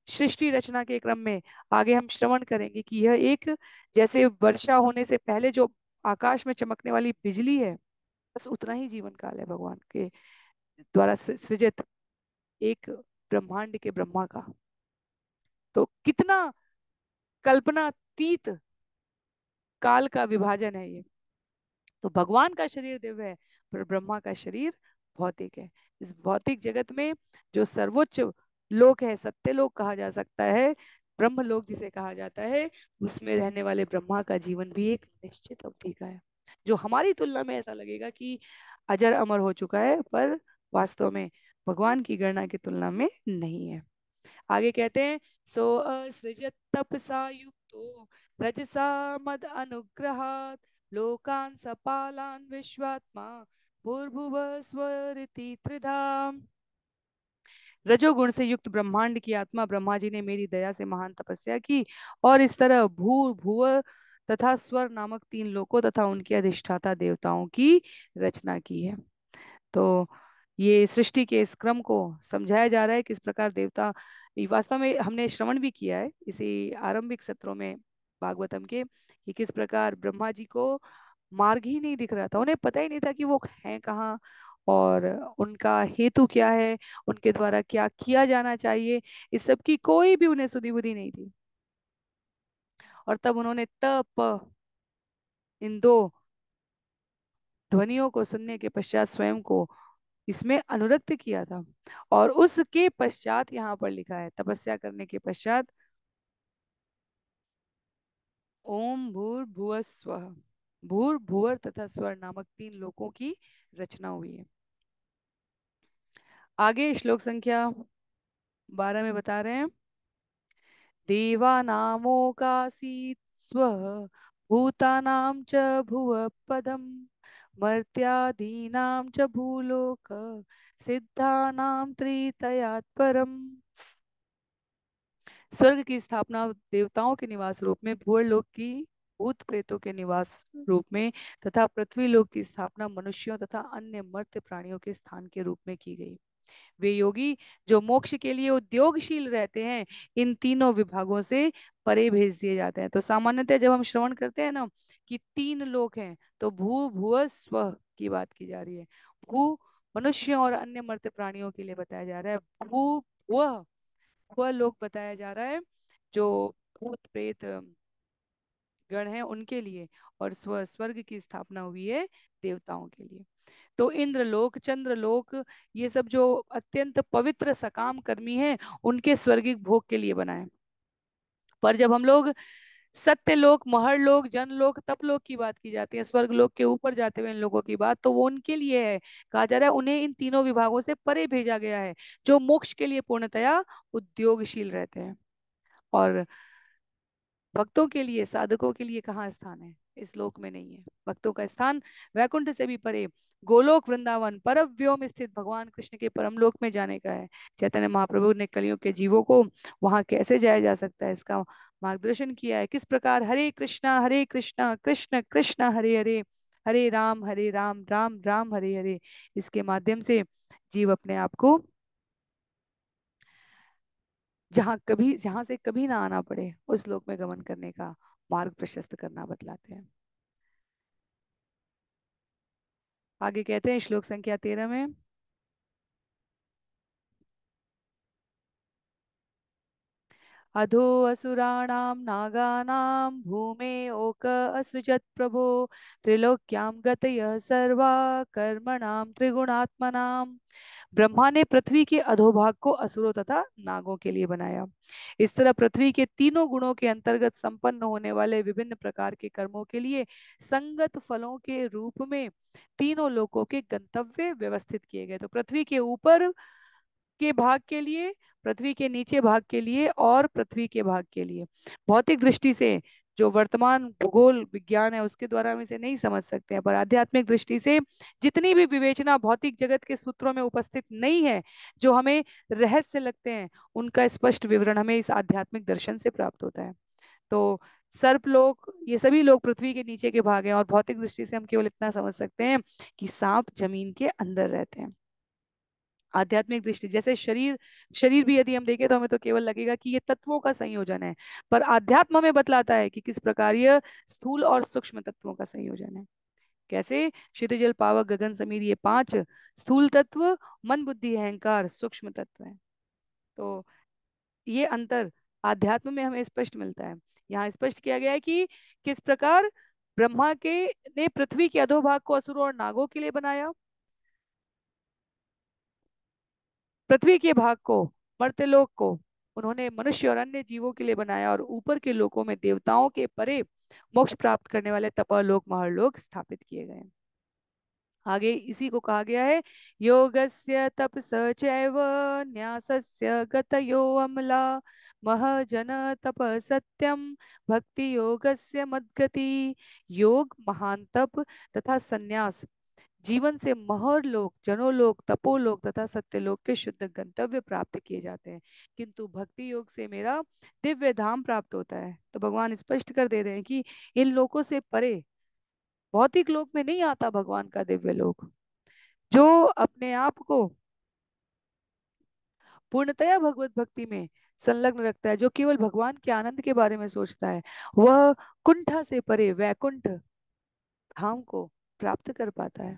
सृष्टि रचना के क्रम में आगे हम श्रवण करेंगे कि यह एक, जैसे वर्षा होने से पहले जो आकाश में चमकने वाली बिजली है, बस उतना ही जीवन काल है भगवान के द्वारा सृजित एक ब्रह्मांड के ब्रह्मा का। तो कितना कल्पनातीत काल का विभाजन है ये। तो भगवान का शरीर दिव्य है, पर ब्रह्मा का शरीर भौतिक है। इस भौतिक जगत में जो सर्वोच्च लोक है, सत्य लोक कहा जा सकता है, ब्रह्म लोक जिसे कहा जाता है, उसमें रहने वाले ब्रह्मा का जीवन भी एक निश्चित अवधि का है, जो हमारी तुलना में ऐसा लगेगा कि अजर अमर हो चुका है, पर वास्तव में भगवान की गणना की तुलना में नहीं है। आगे कहते हैं सो असृजत तपसा युक्तो रजसा मद अनुग्रहात् लोकान् सपालान् विश्वात्मा भूर्भुव स्वरिति त्रिधा। रजोगुण से युक्त ब्रह्मांड की आत्मा ब्रह्मा जी ने मेरी दया से महान तपस्या की, और इस तरह भू भुव तथा स्वर नामक 3 लोकों तथा उनके अधिष्ठाता देवताओं की रचना की है। तो ये सृष्टि के इस क्रम को समझाया जा रहा है, किस प्रकार देवता, ये वास्तव में हमने श्रवण भी किया है इसी आरंभिक सत्रों में भागवतम के, कि किस प्रकार ब्रह्मा जी को मार्ग ही नहीं दिख रहा था, उन्हें पता ही नहीं था कि वो हैं कहाँ और उनका हेतु क्या है, उनके द्वारा क्या किया जाना चाहिए। इस सब की कोई भी उन्हें सुधि बुद्धि नहीं थी। और तब उन्होंने तप, इन दो ध्वनियों को सुनने के पश्चात स्वयं को इसमें अनुरक्त किया था। और उसके पश्चात यहाँ पर लिखा है, तपस्या करने के पश्चात ओम भूर्भुवः स्वः, भूर भुवर तथा स्वर नामक तीन लोकों की रचना हुई है। आगे श्लोक संख्या 12 में बता रहे हैं, देवानामोकासीत् स्वः, भूतानां च भुवः पदम्, मर्त्यादीनां च भूलोक, सिद्धानां त्रितयात् परम्। स्वर्ग की स्थापना देवताओं के निवास रूप में, भूलोक की भूत प्रेतों के निवास रूप में तथा पृथ्वी लोक की स्थापना मनुष्यों तथा अन्य मर्त्य प्राणियों के स्थान के रूप में की गई। वे योगी जो मोक्ष के लिए उद्योगशील रहते हैं, इन तीनों विभागों से परे भेज दिए जाते हैं। तो सामान्यतः जब हम श्रवण करते हैं ना कि तीन लोक हैं, तो भू भुव स्व की बात की जा रही है। भू मनुष्यों और अन्य मर्त्य प्राणियों के लिए बताया जा रहा है। भू वह लोक बताया जा रहा है जो भूत प्रेत गण हैं उनके लिए, और स्वर्ग की स्थापना हुई है देवताओं के लिए। तो इंद्रलोक, चंद्रलोक, ये सब जो अत्यंत पवित्र सकाम कर्मी हैं, उनके स्वर्गिक भोग के लिए बना है। पर जब हम लोग सत्यलोक, महरलोक, जनलोक, तपलोक की बात की जाती है, स्वर्ग लोक के ऊपर जाते हुए इन लोगों की बात, तो वो उनके लिए है। कहा जा रहा है उन्हें इन तीनों विभागों से परे भेजा गया है, जो मोक्ष के लिए पूर्णतया उद्योगशील रहते हैं। और भक्तों के लिए, साधकों के लिए कहाँ स्थान है? इस लोक में नहीं है। भक्तों का स्थान वैकुंठ से भी परे गोलोक वृंदावन पर व्योम स्थित भगवान कृष्ण के परमलोक में जाने का है। चैतन्य महाप्रभु ने कलियुग के जीवों को वहां कैसे जाया जा सकता है, इसका मार्गदर्शन किया है। किस प्रकार हरे कृष्णा कृष्ण कृष्ण हरे हरे, हरे राम राम राम हरे हरे, इसके माध्यम से जीव अपने आप को जहां से कभी ना आना पड़े उस लोक में गमन करने का मार्ग प्रशस्त करना बतलाते हैं। आगे कहते हैं श्लोक संख्या 13 में, अधो असुराणां नागानां भूमे ओक असृजत् प्रभो, त्रिलोक्यां गतयः सर्वा कर्मणां त्रिगुणात्मनां। ब्रह्मा ने पृथ्वी के अधोभाग को असुरों तथा नागों के लिए बनाया। इस तरह पृथ्वी के तीनों गुणों के अंतर्गत संपन्न होने वाले विभिन्न प्रकार के कर्मों के लिए संगत फलों के रूप में तीनों लोकों के गंतव्य व्यवस्थित किए गए। तो पृथ्वी के ऊपर के भाग के लिए, पृथ्वी के नीचे भाग के लिए और पृथ्वी के भाग के लिए, भौतिक दृष्टि से जो वर्तमान भूगोल विज्ञान है उसके द्वारा हम इसे नहीं समझ सकते हैं, पर आध्यात्मिक दृष्टि से जितनी भी विवेचना भौतिक जगत के सूत्रों में उपस्थित नहीं है, जो हमें रहस्य लगते हैं, उनका स्पष्ट विवरण हमें इस आध्यात्मिक दर्शन से प्राप्त होता है। तो सर्प लोग, ये सभी लोग पृथ्वी के नीचे के भाग हैं, और भौतिक दृष्टि से हम केवल इतना समझ सकते हैं कि सांप जमीन के अंदर रहते हैं। आध्यात्मिक दृष्टि जैसे शरीर शरीर भी यदि हम देखें तो हमें तो केवल लगेगा कि ये तत्वों का संयोजन है, पर आध्यात्म में बतलाता है कि किस प्रकार यह स्थूल और सूक्ष्म तत्वों का संयोजन है। कैसे? क्षितिजल पावक गगन समीर, ये पांच स्थूल तत्व, मन बुद्धि अहंकार सूक्ष्म तत्व है। तो ये अंतर आध्यात्म में हमें स्पष्ट मिलता है। यहाँ स्पष्ट किया गया है कि किस प्रकार ब्रह्मा के ने पृथ्वी के अधोभाग को असुरों और नागों के लिए बनाया, पृथ्वी के भाग को, मर्त्यलोक को उन्होंने मनुष्य और अन्य जीवों के लिए बनाया, और ऊपर के लोकों में देवताओं के परे मोक्ष प्राप्त करने वाले तपोलोक महरलोक स्थापित किए गए। आगे इसी को कहा गया है, योगस्य तपस चैव न्यासस्य गतयो अमला, महजन तप सत्यम भक्ति योगस्य मद्गति। योग, महान तप तथा संन्यास जीवन से महरलोक, जनोलोक, तपोलोक तथा सत्यलोक के शुद्ध गंतव्य प्राप्त किए जाते हैं, किंतु भक्ति योग से मेरा दिव्य धाम प्राप्त होता है। तो भगवान स्पष्ट कर दे रहे हैं कि इन लोकों से परे भौतिक लोक में नहीं आता भगवान का दिव्य लोक। जो अपने आप को पूर्णतया भगवत भक्ति में संलग्न रखता है, जो केवल भगवान के आनंद के बारे में सोचता है, वह कुंठा से परे वैकुंठ धाम को प्राप्त कर पाता है।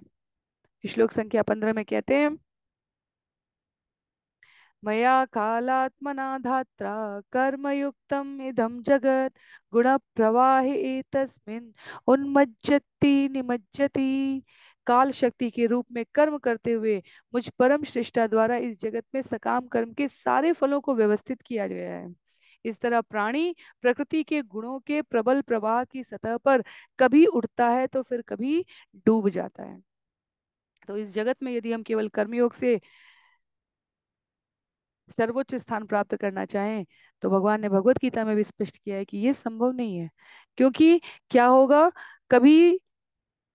श्लोक संख्या 15 में कहते हैं, मया कालात्मना धात्रा कर्मयुक्तम् इदं जगत्, गुणप्रवाहे एतस्मिन् उन्मज्जति निमज्जति। काल शक्ति के रूप में कर्म करते हुए मुझ परम श्रेष्ठा द्वारा इस जगत में सकाम कर्म के सारे फलों को व्यवस्थित किया गया है। इस तरह प्राणी प्रकृति के गुणों के प्रबल प्रवाह की सतह पर कभी उठता है तो फिर कभी डूब जाता है। तो इस जगत में यदि हम केवल कर्मयोग से सर्वोच्च स्थान प्राप्त करना चाहें तो भगवान ने भगवत गीता में भी स्पष्ट किया है कि ये संभव नहीं है। क्योंकि क्या होगा, कभी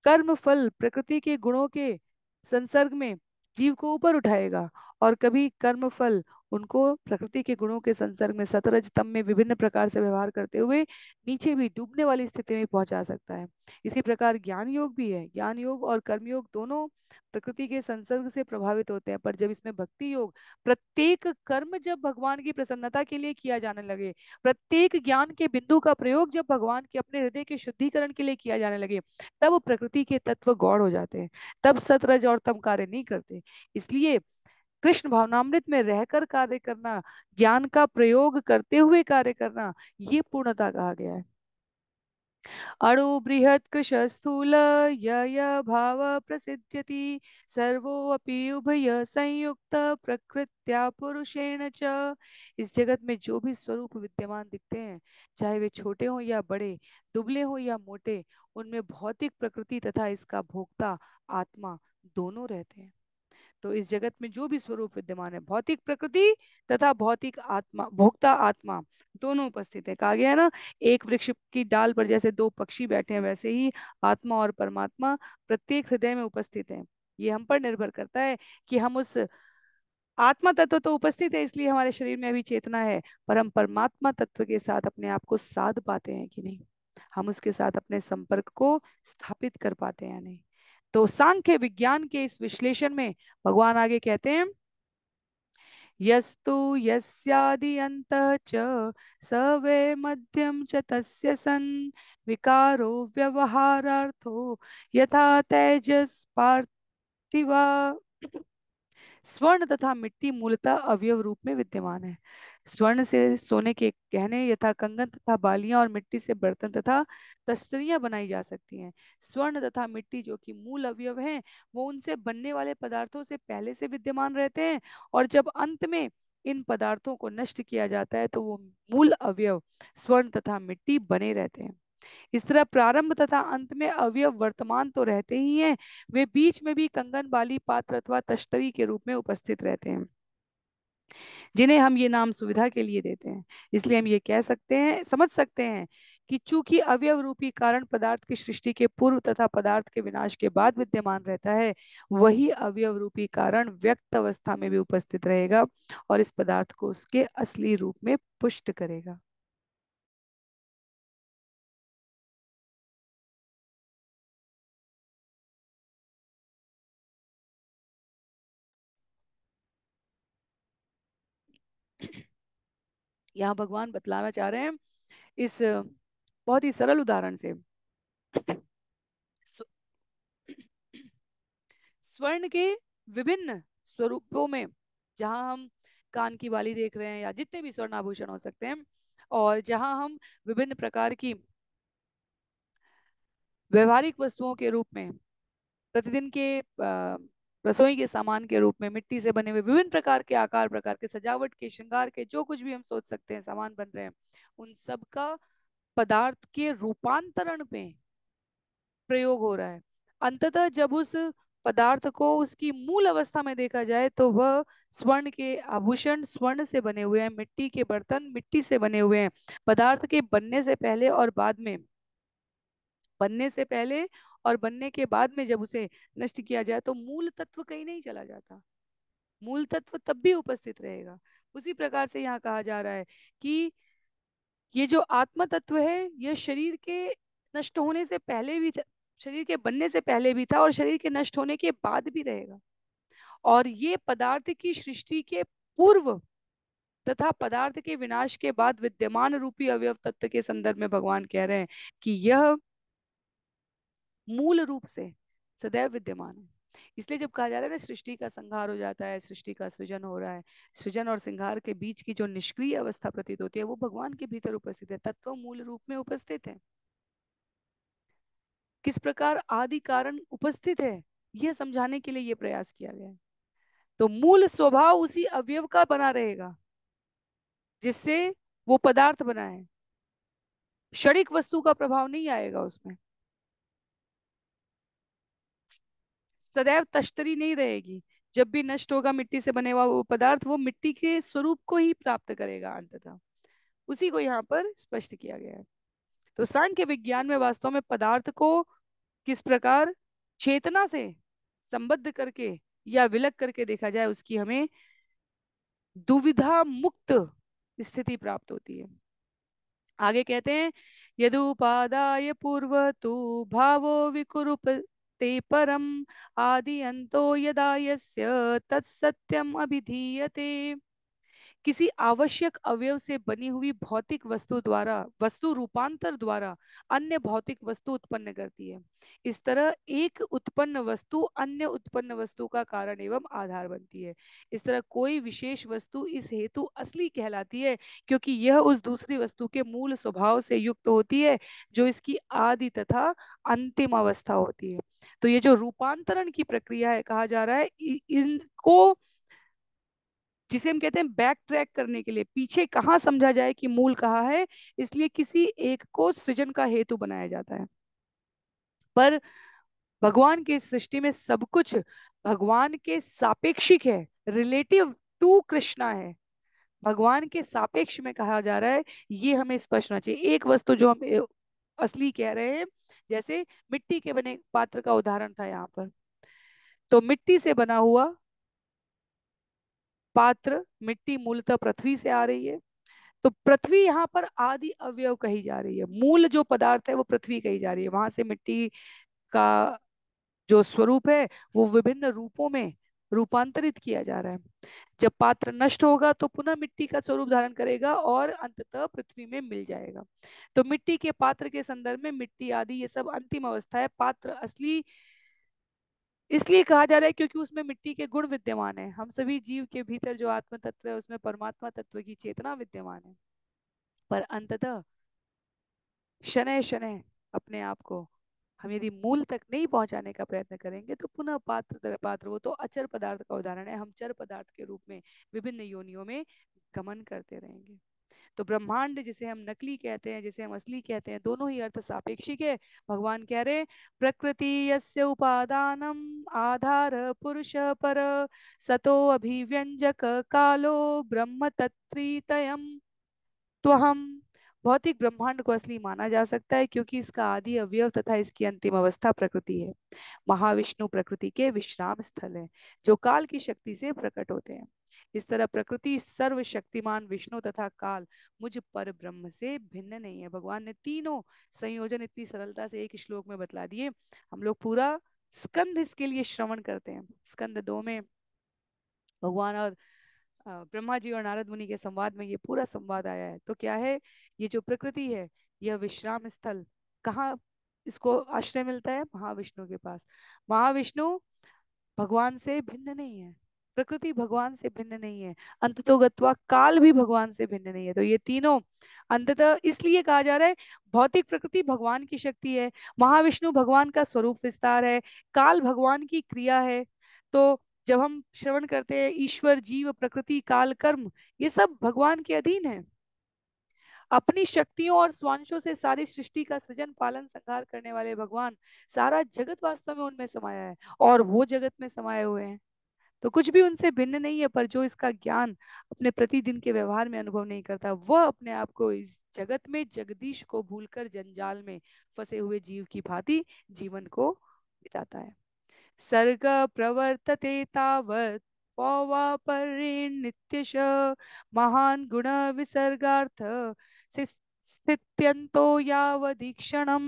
कर्म फल प्रकृति के गुणों के संसर्ग में जीव को ऊपर उठाएगा, और कभी कर्म फल उनको प्रकृति के गुणों के संसर्ग में सतरज तम में विभिन्न प्रकार से व्यवहार करते हुए नीचे भी डूबने वाली स्थिति में पहुंचा सकता है। इसी प्रकार ज्ञान योग भी है। ज्ञान योग और कर्म योग दोनों प्रकृति के संसर्ग से प्रभावित होते हैं, पर जब इसमें भक्ति योग, प्रत्येक कर्म जब भगवान की प्रसन्नता के लिए किया जाने लगे, प्रत्येक ज्ञान के बिंदु का प्रयोग जब भगवान के अपने हृदय के शुद्धिकरण के लिए किया जाने लगे, तब प्रकृति के तत्व गौण हो जाते हैं। तब सतरज और तम कार्य नहीं करते। इसलिए कृष्ण भावनामृत में रहकर कार्य करना, ज्ञान का प्रयोग करते हुए कार्य करना, ये पूर्णता कहा गया है। अणु बृहत् कृश स्थूल य भाव प्रसिद्ध्यति सर्वोऽपि उभय संयुक्त प्रकृत्या पुरुषेण च। इस जगत में जो भी स्वरूप विद्यमान दिखते हैं, चाहे वे छोटे हों या बड़े, दुबले हों या मोटे, उनमें भौतिक प्रकृति तथा इसका भोक्ता आत्मा दोनों रहते हैं। तो इस जगत में जो भी स्वरूप विद्यमान है, भौतिक प्रकृति तथा भौतिक आत्मा, भोक्ता आत्मा, दोनों उपस्थित है। कहा गया है ना, एक वृक्ष की डाल पर जैसे दो पक्षी बैठे हैं, वैसे ही आत्मा और परमात्मा प्रत्येक हृदय में उपस्थित है। ये हम पर निर्भर करता है कि हम उस आत्मा तत्व तो उपस्थित है, इसलिए हमारे शरीर में अभी चेतना है, पर हम परमात्मा तत्व के साथ अपने आप को साध पाते हैं कि नहीं, हम उसके साथ अपने संपर्क को स्थापित कर पाते हैं या नहीं। तो सांख्य विज्ञान के इस विश्लेषण में भगवान आगे कहते हैं, यस्तु यस्यादि अंतः च स वै मध्यम च तस्य सन् विकारो व्यवहारार्थो यथा तेजस पार्थिवा। स्वर्ण तथा मिट्टी मूलतः अवयव रूप में विद्यमान है। स्वर्ण से सोने के गहने यथा कंगन तथा बालियां, और मिट्टी से बर्तन तथा तस्तरियां बनाई जा सकती हैं। स्वर्ण तथा मिट्टी जो कि मूल अवयव हैं, वो उनसे बनने वाले पदार्थों से पहले से विद्यमान रहते हैं, और जब अंत में इन पदार्थों को नष्ट किया जाता है तो वो मूल अवयव स्वर्ण तथा मिट्टी बने रहते हैं। इस तरह प्रारंभ तथा अंत में अवयव वर्तमान तो रहते ही हैं, वे बीच में भी कंगन, बाली, पात्र अथवा तश्तरी के रूप में उपस्थित रहते हैं, जिन्हें हम ये नाम सुविधा के लिए देते हैं। इसलिए हम ये कह सकते हैं, समझ सकते हैं कि चूंकि अवयव रूपी कारण पदार्थ की सृष्टि के पूर्व तथा पदार्थ के विनाश के बाद विद्यमान रहता है, वही अवयव रूपी कारण व्यक्त अवस्था में भी उपस्थित रहेगा और इस पदार्थ को उसके असली रूप में पुष्ट करेगा। यहाँ भगवान बतलाना चाह रहे हैं इस बहुत ही सरल उदाहरण से। स्व- स्वर्ण के विभिन्न स्वरूपों में, जहां हम कान की बाली देख रहे हैं या जितने भी स्वर्ण आभूषण हो सकते हैं, और जहां हम विभिन्न प्रकार की व्यवहारिक वस्तुओं के रूप में, प्रतिदिन के रसोई के सामान के रूप में मिट्टी से बने हुए विभिन्न प्रकार के आकार प्रकार के सजावट के श्रृंगार के जो कुछ भी हम सोच सकते हैं सामान बन रहे हैं, उन सब का पदार्थ के रूपांतरण में प्रयोग हो रहा है। अंततः जब उस पदार्थ को उसकी मूल अवस्था में देखा जाए तो वह स्वर्ण के आभूषण स्वर्ण से बने हुए हैं, मिट्टी के बर्तन मिट्टी से बने हुए हैं। पदार्थ के बनने से पहले और बाद में, बनने से पहले और बनने के बाद में जब उसे नष्ट किया जाए तो मूल तत्व कहीं नहीं चला जाता, मूल तत्व तब भी उपस्थित रहेगा। उसी प्रकार से यहाँ कहा जा रहा है कि ये जो आत्म तत्व है, ये शरीर के नष्ट होने से पहले भी था, शरीर के बनने से पहले भी था और शरीर के नष्ट होने के बाद भी रहेगा। और ये पदार्थ की सृष्टि के पूर्व तथा पदार्थ के विनाश के बाद विद्यमान रूपी अवयव तत्व के संदर्भ में भगवान कह रहे हैं कि यह मूल रूप से सदैव विद्यमान है। इसलिए जब कहा जा रहा है ना, सृष्टि का संहार हो जाता है, सृष्टि का सृजन हो रहा है, सृजन और संहार के बीच की जो निष्क्रिय अवस्था प्रतीत होती है वो भगवान के भीतर उपस्थित है, तत्व मूल रूप में उपस्थित है। किस प्रकार आदि कारण उपस्थित है, यह समझाने के लिए यह प्रयास किया गया है। तो मूल स्वभाव उसी अवयव का बना रहेगा जिससे वो पदार्थ बना है, क्षणिक वस्तु का प्रभाव नहीं आएगा उसमें, सदैव तश्तरी नहीं रहेगी। जब भी नष्ट होगा मिट्टी से बने हुआ वो पदार्थ, वो मिट्टी के स्वरूप को ही प्राप्त करेगा अंततः। उसी को यहाँ पर स्पष्ट किया गया है। तो सांख्य विज्ञान में वास्तव में पदार्थ को किस प्रकार चेतना से संबद्ध करके या विलग करके देखा जाए, उसकी हमें दुविधा मुक्त स्थिति प्राप्त होती है। आगे कहते हैं, यदुपादाय पूर्व तु भावो विकुरुपते परम आदि अंतो यदा यस्य तत्सत्यम अभिधीयते। किसी आवश्यक अवयव से बनी हुई भौतिक वस्तु द्वारा, वस्तु रूपांतर द्वारा अन्य भौतिक वस्तु उत्पन्न करती है। इस तरह एक उत्पन्न वस्तु अन्य उत्पन्न वस्तु का कारण एवं आधार बनती है। इस तरह कोई विशेष वस्तु इस हेतु असली कहलाती है क्योंकि यह उस दूसरी वस्तु के मूल स्वभाव से युक्त होती है जो इसकी आदि तथा अंतिम अवस्था होती है। तो ये जो रूपांतरण की प्रक्रिया है, कहा जा रहा है इनको, जिसे हम कहते हैं बैक ट्रैक करने के लिए, पीछे कहाँ समझा जाए कि मूल कहाँ है, इसलिए किसी एक को सृजन का हेतु बनाया जाता है। पर भगवान की सृष्टि में सब कुछ भगवान के सापेक्षिक है, रिलेटिव टू कृष्णा है, भगवान के सापेक्ष में कहा जा रहा है। ये हमें स्पष्ट होना चाहिए। एक वस्तु जो हम असली कह रहे हैं, जैसे मिट्टी के बने पात्र का उदाहरण था यहाँ पर, तो मिट्टी से बना हुआ पात्र, मिट्टी मूलतः पृथ्वी से आ रही है, तो पृथ्वी यहाँ पर आदि अवयव कही जा रही है, मूल जो पदार्थ है वो पृथ्वी कही जा रही है। वहां से मिट्टी का जो स्वरूप है वो विभिन्न रूपों में रूपांतरित किया जा रहा है। जब पात्र नष्ट होगा तो पुनः मिट्टी का स्वरूप धारण करेगा और अंततः पृथ्वी में मिल जाएगा। तो मिट्टी के पात्र के संदर्भ में मिट्टी आदि ये सब अंतिम अवस्था है। पात्र असली इसलिए कहा जा रहा है क्योंकि उसमें मिट्टी के गुण विद्यमान है। हम सभी जीव के भीतर जो आत्म तत्व है उसमें परमात्मा तत्व की चेतना विद्यमान है, पर अंततः शनय शनय अपने आप को हम यदि मूल तक नहीं पहुंचाने का प्रयत्न करेंगे तो पुनः पात्र दर पात्र, वो तो अचर पदार्थ का उदाहरण है, हम चर पदार्थ के रूप में विभिन्न योनियों में गमन करते रहेंगे। तो ब्रह्मांड जिसे हम नकली कहते हैं, जिसे हम असली कहते हैं, दोनों ही अर्थ सापेक्षिक है। भगवान कह रहे हैं, प्रकृति यस्य उपादानम आधार पुरुष पर सतो अभिव्यंजक कालो ब्रह्म तत्रितयम। तो हम भौतिक ब्रह्मांड को असली माना जा सकता है क्योंकि इसका आदि अवयव तथा इसकी अंतिम अवस्था प्रकृति है। महाविष्णु प्रकृति के विश्राम स्थल है जो काल की शक्ति से प्रकट होते हैं। इस तरह प्रकृति, सर्वशक्तिमान विष्णु तथा काल मुझ पर ब्रह्म से भिन्न नहीं है। भगवान ने तीनों संयोजन इतनी सरलता से एक श्लोक में बतला दिए। हम लोग पूरा स्कंद इसके लिए श्रवण करते हैं। स्कंद 2 में भगवान और ब्रह्मा जी और नारद मुनि के संवाद में ये पूरा संवाद आया है। तो क्या है, ये जो प्रकृति है, यह विश्राम स्थल कहाँ इसको आश्रय मिलता है? महाविष्णु के पास। महाविष्णु भगवान से भिन्न नहीं है, प्रकृति भगवान से भिन्न नहीं है, अंततोगत्वा काल भी भगवान से भिन्न नहीं है। तो ये तीनों अंततः इसलिए कहा जा रहा है, भौतिक प्रकृति भगवान की शक्ति है, महाविष्णु भगवान का स्वरूप विस्तार है, काल भगवान की क्रिया है। तो जब हम श्रवण करते हैं ईश्वर, जीव, प्रकृति, काल, कर्म, ये सब भगवान के अधीन है। अपनी शक्तियों और स्वांशों से सारी सृष्टि का सृजन, पालन, संहार करने वाले भगवान, सारा जगत वास्तव में उनमें समाया है और वो जगत में समाये हुए हैं। तो कुछ भी उनसे भिन्न नहीं है, पर जो इसका ज्ञान अपने प्रतिदिन के व्यवहार में अनुभव नहीं करता, वह अपने आप को इस जगत में जगदीश को भूलकर जंजाल में फंसे हुए जीव की भांति जीवन को बिताता है। सर्ग प्रवर्तते तावत् पौवापर्येण महान गुण विसर्गार्थ स्थित्यंतो यावदीक्षणम।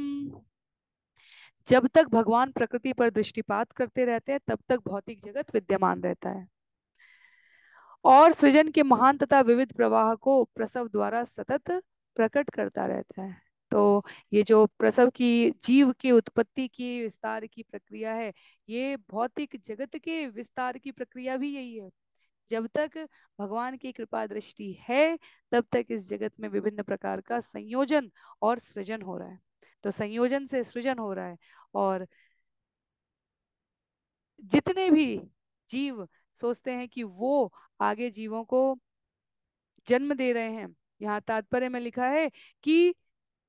जब तक भगवान प्रकृति पर दृष्टिपात करते रहते हैं तब तक भौतिक जगत विद्यमान रहता है और सृजन के महान तथा विविध प्रवाह को प्रसव द्वारा सतत प्रकट करता रहता है। तो ये जो प्रसव की, जीव की उत्पत्ति की, विस्तार की प्रक्रिया है, ये भौतिक जगत के विस्तार की प्रक्रिया भी यही है। जब तक भगवान की कृपा दृष्टि है तब तक इस जगत में विभिन्न प्रकार का संयोजन और सृजन हो रहा है। तो संयोजन से सृजन हो रहा है और जितने भी जीव सोचते हैं कि वो आगे जीवों को जन्म दे रहे हैं, यहाँ तात्पर्य में लिखा है कि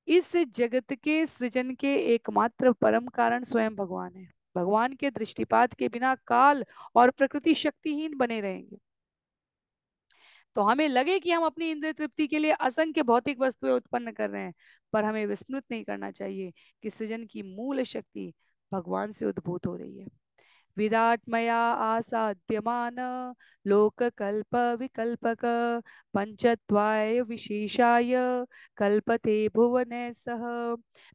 इस जगत के सृजन के एकमात्र परम कारण स्वयं भगवान है। भगवान के दृष्टिपात के बिना काल और प्रकृति शक्तिहीन बने रहेंगे। तो हमें लगे कि हम अपनी इंद्रिय तृप्ति के लिए असंख्य भौतिक वस्तुएं उत्पन्न कर रहे हैं, पर हमें विस्मृत नहीं करना चाहिए कि सृजन की मूल शक्ति भगवान से उद्भूत हो रही है। विराट मया आसाद्यमान लोक कल्प विकल्पक पंचत्वाय विशेषाय कल्पते भुवन सह।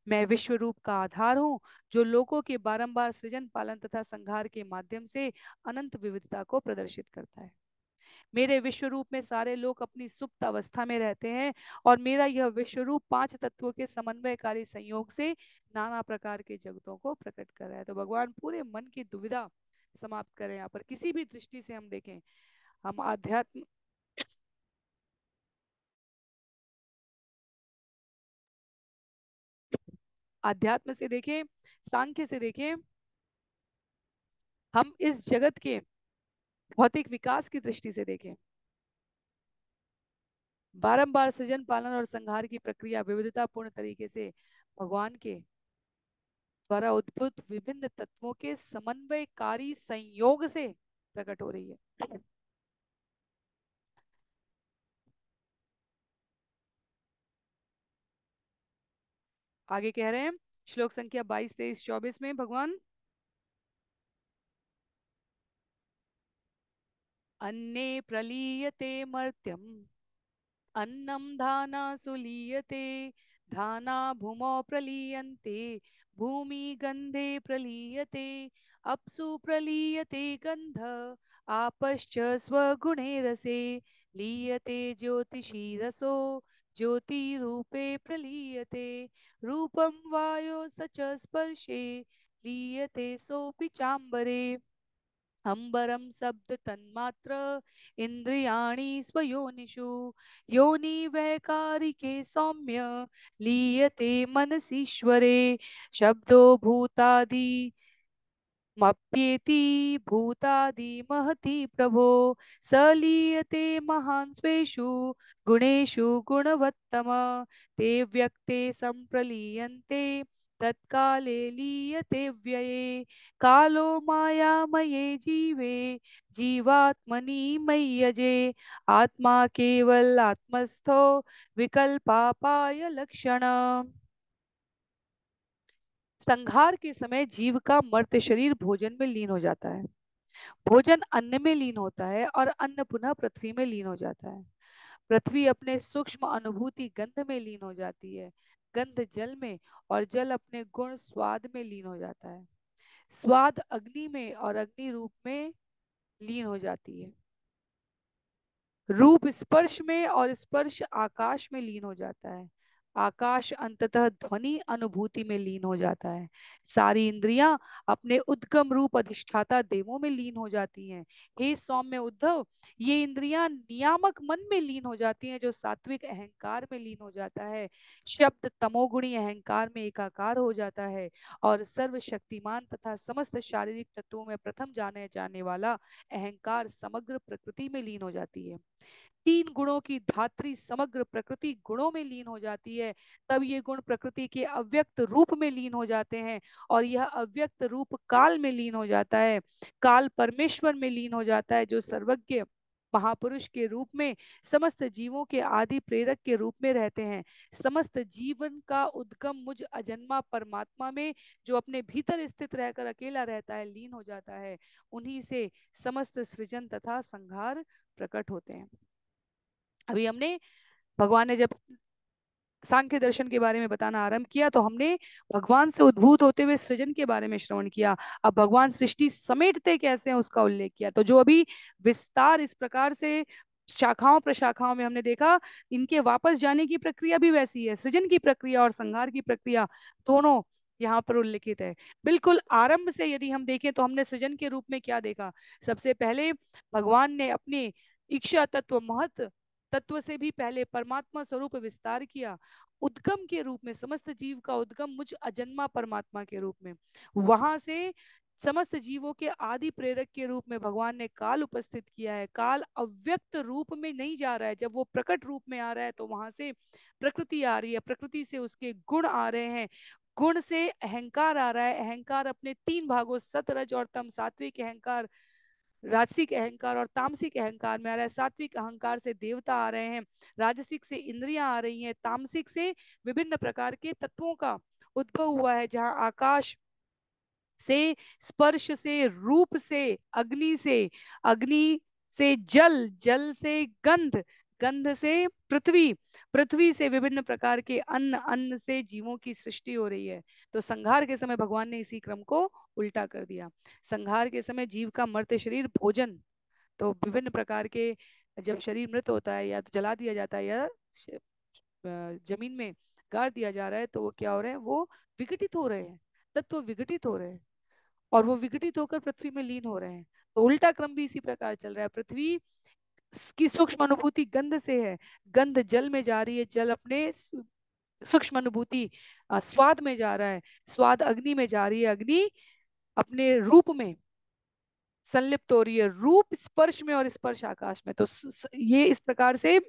मैं विश्व रूप का आधार हूँ, जो लोकों के बारंबार सृजन पालन तथा संहार के माध्यम से अनंत विविधता को प्रदर्शित करता है। मेरे विश्व रूप में सारे लोग अपनी सुप्त अवस्था में रहते हैं, और मेरा यह विश्व रूप पांच तत्वों के समन्वयकारी संयोग से नाना प्रकार के जगतों को प्रकट कर रहा है। तो भगवान पूरे मन की दुविधा समाप्त करें। यहाँ पर किसी भी दृष्टि से हम देखें, हम अध्यात्म से देखें, सांख्य से देखें, हम इस जगत के भौतिक विकास की दृष्टि से देखें, बारंबार सृजन पालन और संहार की प्रक्रिया विविधता पूर्ण तरीके से भगवान के द्वारा उद्भुत विभिन्न तत्वों के समन्वयकारी संयोग से प्रकट हो रही है। आगे कह रहे हैं श्लोक संख्या 22, 23, 24 में भगवान अन्ने प्रलीयते मर्त्यम अन्नम धाना सुलीयते धाना भूमौ प्रलीयन्ते भूमि गंधे प्रलीयते अप्सु प्रलीयते गंध आपश्च स्वगुणे रसे लीयते ज्योतिषी रसो ज्योतिरूपे प्रलीयते रूपं वायो स च स्पर्शे लीयते सोऽपि चाम्बरे अंबरम शब्द तन्मात्र इंद्रियाणि स्वयोनिषु योनि वैकारिके सौम्य लीयते मनसीश्वरे शब्दो भूतादि मप्येति भूतादि महति प्रभो सलीयते महान् स्वेषु गुणेषु गुणवत्तम ते व्यक्ते संप्रलीयन्ते तत्काले लीयते व्यये कालो मायामये जीवे जीवात्मनि मय्यजे आत्मा केवल आत्मस्थो विकल्पापाय लक्षण। संहार के समय जीव का मर्त्य शरीर भोजन में लीन हो जाता है, भोजन अन्न में लीन होता है और अन्न पुनः पृथ्वी में लीन हो जाता है। पृथ्वी अपने सूक्ष्म अनुभूति गंध में लीन हो जाती है, गंध जल में, और जल अपने गुण स्वाद में लीन हो जाता है, स्वाद अग्नि में और अग्नि रूप में लीन हो जाती है, रूप स्पर्श में और स्पर्श आकाश में लीन हो जाता है, आकाश अंततः ध्वनि अनुभूति में लीन हो जाता है, सारी इंद्रियां अपने उद्गम रूप अधिष्ठाता देवों में लीन हो जाती हैं। हे सौम्य उद्धव, ये इंद्रियां नियामक मन में लीन हो जाती हैं, जो सात्विक अहंकार में लीन हो जाता है, शब्द तमोगुणी अहंकार में एकाकार हो जाता है, और सर्वशक्तिमान तथा समस्त शारीरिक तत्वों में प्रथम जाने जाने वाला अहंकार समग्र प्रकृति में लीन हो जाती है। तीन गुणों की धात्री समग्र प्रकृति गुणों में लीन हो जाती है, तब ये गुण प्रकृति के अव्यक्त रूप में लीन हो जाते हैं, और यह अव्यक्त रूप काल में लीन हो जाता है, काल परमेश्वर में लीन हो जाता है, जो सर्वज्ञ महापुरुष के रूप में समस्त जीवों के आदि प्रेरक के रूप में रहते हैं। समस्त जीवन का उद्गम मुझ अजन्मा परमात्मा में, जो अपने भीतर स्थित रहकर अकेला रहता है, लीन हो जाता है। उन्हीं से समस्त सृजन तथा संहार प्रकट होते हैं। अभी हमने, भगवान ने जब सांख्य दर्शन के बारे में बताना आरंभ किया, तो हमने भगवान से उद्भूत होते हुए सृजन के बारे में श्रवण किया। अब भगवान सृष्टि समेटते कैसे हैं उसका उल्लेख किया। तो जो अभी विस्तार इस प्रकार से शाखाओं प्रशाखाओं में हमने देखा, इनके वापस जाने की प्रक्रिया भी वैसी है। सृजन की प्रक्रिया और संहार की प्रक्रिया दोनों यहाँ पर उल्लेखित है। बिल्कुल आरंभ से यदि हम देखें, तो हमने सृजन के रूप में क्या देखा। सबसे पहले भगवान ने अपने इच्छा तत्व महत तत्व से भी पहले परमात्मा स्वरूप विस्तार किया, उद्गम के रूप में, समस्त जीव का उद्गम मुझ अजन्मा परमात्मा के रूप में। वहां से समस्त जीवों के आदि प्रेरक के रूप में भगवान ने काल उपस्थित किया है। काल अव्यक्त रूप में नहीं जा रहा है, जब वो प्रकट रूप में आ रहा है तो वहां से प्रकृति आ रही है, प्रकृति से उसके गुण आ रहे हैं, गुण से अहंकार आ रहा है, अहंकार अपने तीन भागों सत रज और तम, सात्विक अहंकार, राजसिक अहंकार और तामसिक अहंकार में आ रहा है। सात्विक अहंकार से देवता आ रहे हैं, राजसिक से इंद्रियां आ रही हैं, तामसिक से विभिन्न प्रकार के तत्वों का उद्भव हुआ है, जहां आकाश से, स्पर्श से, रूप से, अग्नि से, अग्नि से जल, जल से गंध, गंध से पृथ्वी, पृथ्वी से विभिन्न प्रकार के अन्न, अन्न से जीवों की सृष्टि हो रही है। तो संहार के समय भगवान ने इसी क्रम को उल्टा कर दिया। संहार के समय जीव का मर्त्य शरीर भोजन, तो विभिन्न प्रकार के, जब शरीर मृत होता है या तो जला दिया जाता है या जमीन में गाड़ दिया जा रहा है, तो वो क्या हो रहे हैं, वो विघटित हो रहे हैं, तत्व विघटित हो रहे हैं, और वो विघटित होकर पृथ्वी में लीन हो रहे हैं। तो उल्टा क्रम भी इसी प्रकार चल रहा है। पृथ्वी की सूक्ष्म अनुभूति गंध से है, गंध जल में जा रही है, जल अपने सूक्ष्म अनुभूति स्वाद में जा रहा है, स्वाद अग्नि में जा रही है, अग्नि अपने रूप में संलिप्त हो रही है, रूप स्पर्श में और स्पर्श आकाश में। तो ये इस प्रकार से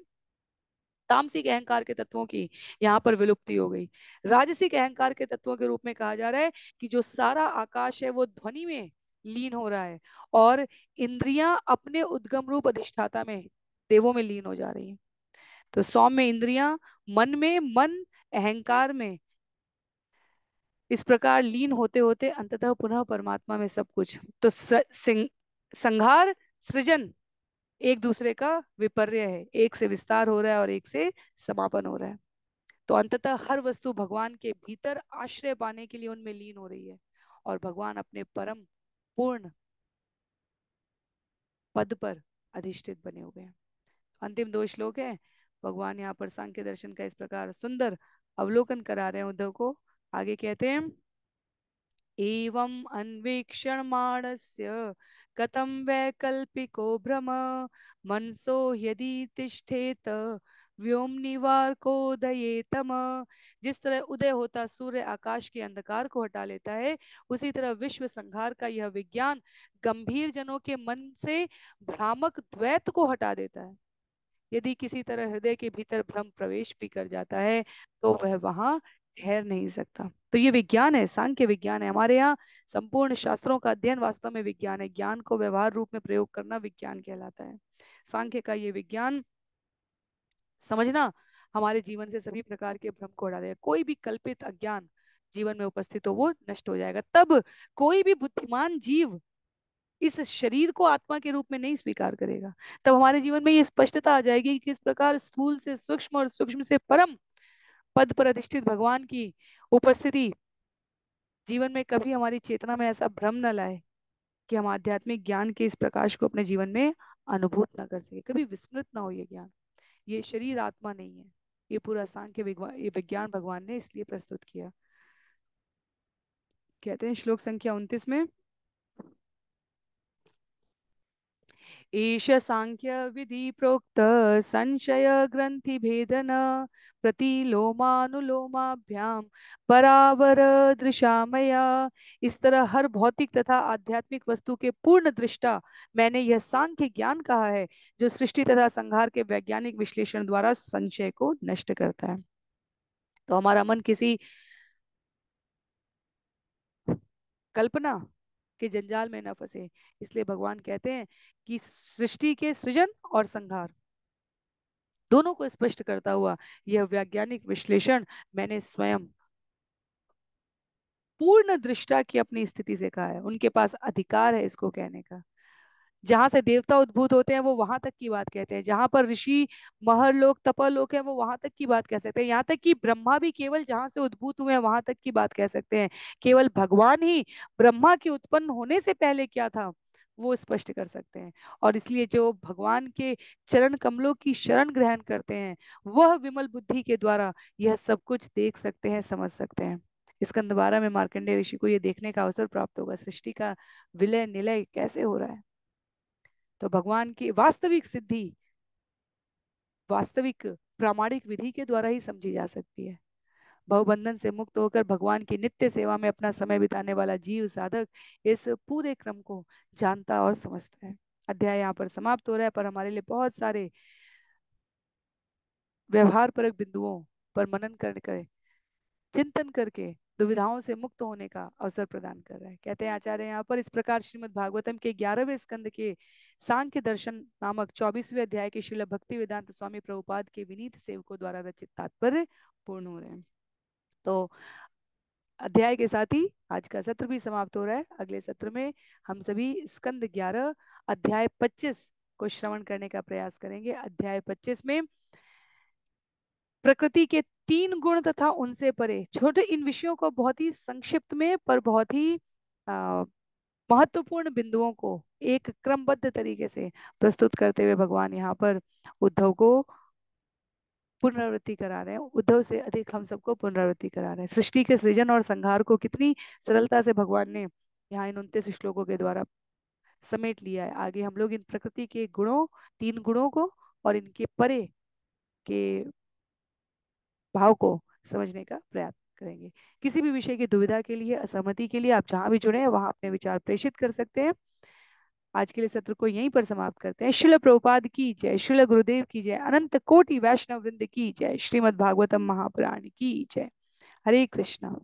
तामसिक अहंकार के तत्वों की यहाँ पर विलुप्ति हो गई। राजसिक अहंकार के तत्वों के रूप में कहा जा रहा है कि जो सारा आकाश है वो ध्वनि में लीन हो रहा है, और इंद्रियां अपने उद्गम रूप अधिष्ठाता में, देवों में लीन हो जा रही है। तो सौम्य इंद्रियां मन में, मन अहंकार में, इस प्रकार लीन होते होते अंततः पुनः परमात्मा में सब कुछ। तो संहार सृजन एक दूसरे का विपर्य है, एक से विस्तार हो रहा है और एक से समापन हो रहा है। तो अंततः हर वस्तु भगवान के भीतर आश्रय पाने के लिए उनमें लीन हो रही है, और भगवान अपने परम पूर्ण पद पर अधिष्ठित बने हुए हैं। अंतिम दो श्लोक है, भगवान यहाँ पर सांख्य दर्शन का इस प्रकार सुंदर अवलोकन करा रहे हैं उद्धव को। आगे कहते हैं, एवं अन्वीक्षणमाणस्य कथं वैकल्पिको भ्रम मनसो यदि तिष्ठेत व्योमनिवारकोदये तम। जिस तरह उदय होता सूर्य आकाश के अंधकार को हटा लेता है, उसी तरह विश्व संहार का यह विज्ञान गंभीर जनों के मन से भ्रामक द्वैत को हटा देता है। यदि किसी तरह हृदय के भीतर भ्रम प्रवेश भी कर जाता है तो वह वहां ठहर नहीं सकता। तो ये विज्ञान है, सांख्य विज्ञान है। हमारे यहाँ संपूर्ण शास्त्रों का अध्ययन वास्तव में विज्ञान है। ज्ञान को व्यवहार रूप में प्रयोग करना विज्ञान कहलाता है। सांख्य का ये विज्ञान समझना हमारे जीवन से सभी प्रकार के भ्रम को हटा देगा। कोई भी कल्पित अज्ञान जीवन में उपस्थित हो वो नष्ट हो जाएगा। तब कोई भी बुद्धिमान जीव इस शरीर को आत्मा के रूप में नहीं स्वीकार करेगा। तब हमारे जीवन में ये स्पष्टता आ जाएगी कि किस प्रकार स्थूल से सूक्ष्म और सूक्ष्म से परम पद पर अधिष्ठित भगवान की उपस्थिति जीवन में कभी हमारी चेतना में ऐसा भ्रम न लाए कि हम आध्यात्मिक ज्ञान के इस प्रकाश को अपने जीवन में अनुभूत न कर सके, कभी विस्मृत ना हो ये ज्ञान। ये शरीर आत्मा नहीं है, ये पूरा सांख्य ये विज्ञान भगवान ने इसलिए प्रस्तुत किया। कहते हैं श्लोक संख्या 29 में, एष सांख्य विधि प्रोक्त संशय ग्रंथि भेदन प्रतिलोमानुलोमाभ्याम परावर दृशामया। इस तरह हर भौतिक तथा आध्यात्मिक वस्तु के पूर्ण दृष्टा मैंने यह सांख्य ज्ञान कहा है, जो सृष्टि तथा संहार के वैज्ञानिक विश्लेषण द्वारा संशय को नष्ट करता है। तो हमारा मन किसी कल्पना के जंजाल में न फंसे, इसलिए भगवान कहते हैं कि सृष्टि के सृजन और संहार दोनों को स्पष्ट करता हुआ यह वैज्ञानिक विश्लेषण मैंने स्वयं पूर्ण दृष्टा की अपनी स्थिति से कहा है। उनके पास अधिकार है इसको कहने का। जहां से देवता उद्भूत होते हैं वो वहां तक की बात कहते हैं, जहां पर ऋषि महर लोग तपल लोग हैं वो वहां तक की बात कह सकते हैं, यहाँ तक कि ब्रह्मा भी केवल जहां से उद्भूत हुए हैं वहां तक की बात कह सकते हैं। केवल भगवान ही ब्रह्मा के उत्पन्न होने से पहले क्या था वो स्पष्ट कर सकते हैं। और इसलिए जो भगवान के चरण कमलों की शरण ग्रहण करते हैं वह विमल बुद्धि के द्वारा यह सब कुछ देख सकते हैं, समझ सकते हैं। स्कंद 12 में मार्कंडेय ऋषि को यह देखने का अवसर प्राप्त होगा, सृष्टि का विलय निलय कैसे हो रहा है। तो भगवान की वास्तविक सिद्धि वास्तविक प्रामाणिक विधि के द्वारा ही समझी जा सकती है। भवबंधन से मुक्त होकर भगवान की नित्य सेवा में अपना समय बिताने वाला जीव साधक इस पूरे क्रम को जानता और समझता है। अध्याय यहाँ पर समाप्त हो रहा है, पर हमारे लिए बहुत सारे व्यवहार परक बिंदुओं पर मनन करके, चिंतन करके दुविधाओं से मुक्त होने का अवसर प्रदान कर रहा है। कहते हैं आचार्य यहाँ पर, इस प्रकार श्रीमद् भागवतम के 11वें स्कंद के सांख्य दर्शन नामक 24वें अध्याय के श्रील भक्ति वेदांत स्वामी प्रभुपाद के विनीत सेवकों द्वारा रचित तात्पर्य पूर्ण हो रहे हैं। तो अध्याय के साथ ही आज का सत्र भी समाप्त हो रहा है। अगले सत्र में हम सभी स्कंद 11 अध्याय 25 को श्रवण करने का प्रयास करेंगे। अध्याय 25 में प्रकृति के 3 गुण तथा उनसे परे, छोटे इन विषयों को बहुत ही संक्षिप्त में पर बहुत ही महत्वपूर्ण बिंदुओं को एक क्रमबद्ध तरीके से प्रस्तुत करते हुए भगवान यहाँ पर उद्धव को पुनरावृत्ति करा रहे हैं। उद्धव से अधिक हम सबको पुनरावृत्ति करा रहे हैं। सृष्टि के सृजन और संहार को कितनी सरलता से भगवान ने यहाँ इन 29 श्लोकों के द्वारा समेट लिया है। आगे हम लोग इन प्रकृति के गुणों, 3 गुणों को और इनके परे के भाव को समझने का प्रयास करेंगे। किसी भी विषय की दुविधा के लिए, असहमति के लिए आप जहां भी जुड़े हैं वहां अपने विचार प्रेषित कर सकते हैं। आज के लिए सत्र को यहीं पर समाप्त करते हैं। श्रील प्रभुपाद की जय, श्रील गुरुदेव की जय, अनंत कोटि वैष्णव वृंद की जय, श्रीमद् भागवतम महापुराण की जय। हरे कृष्णा।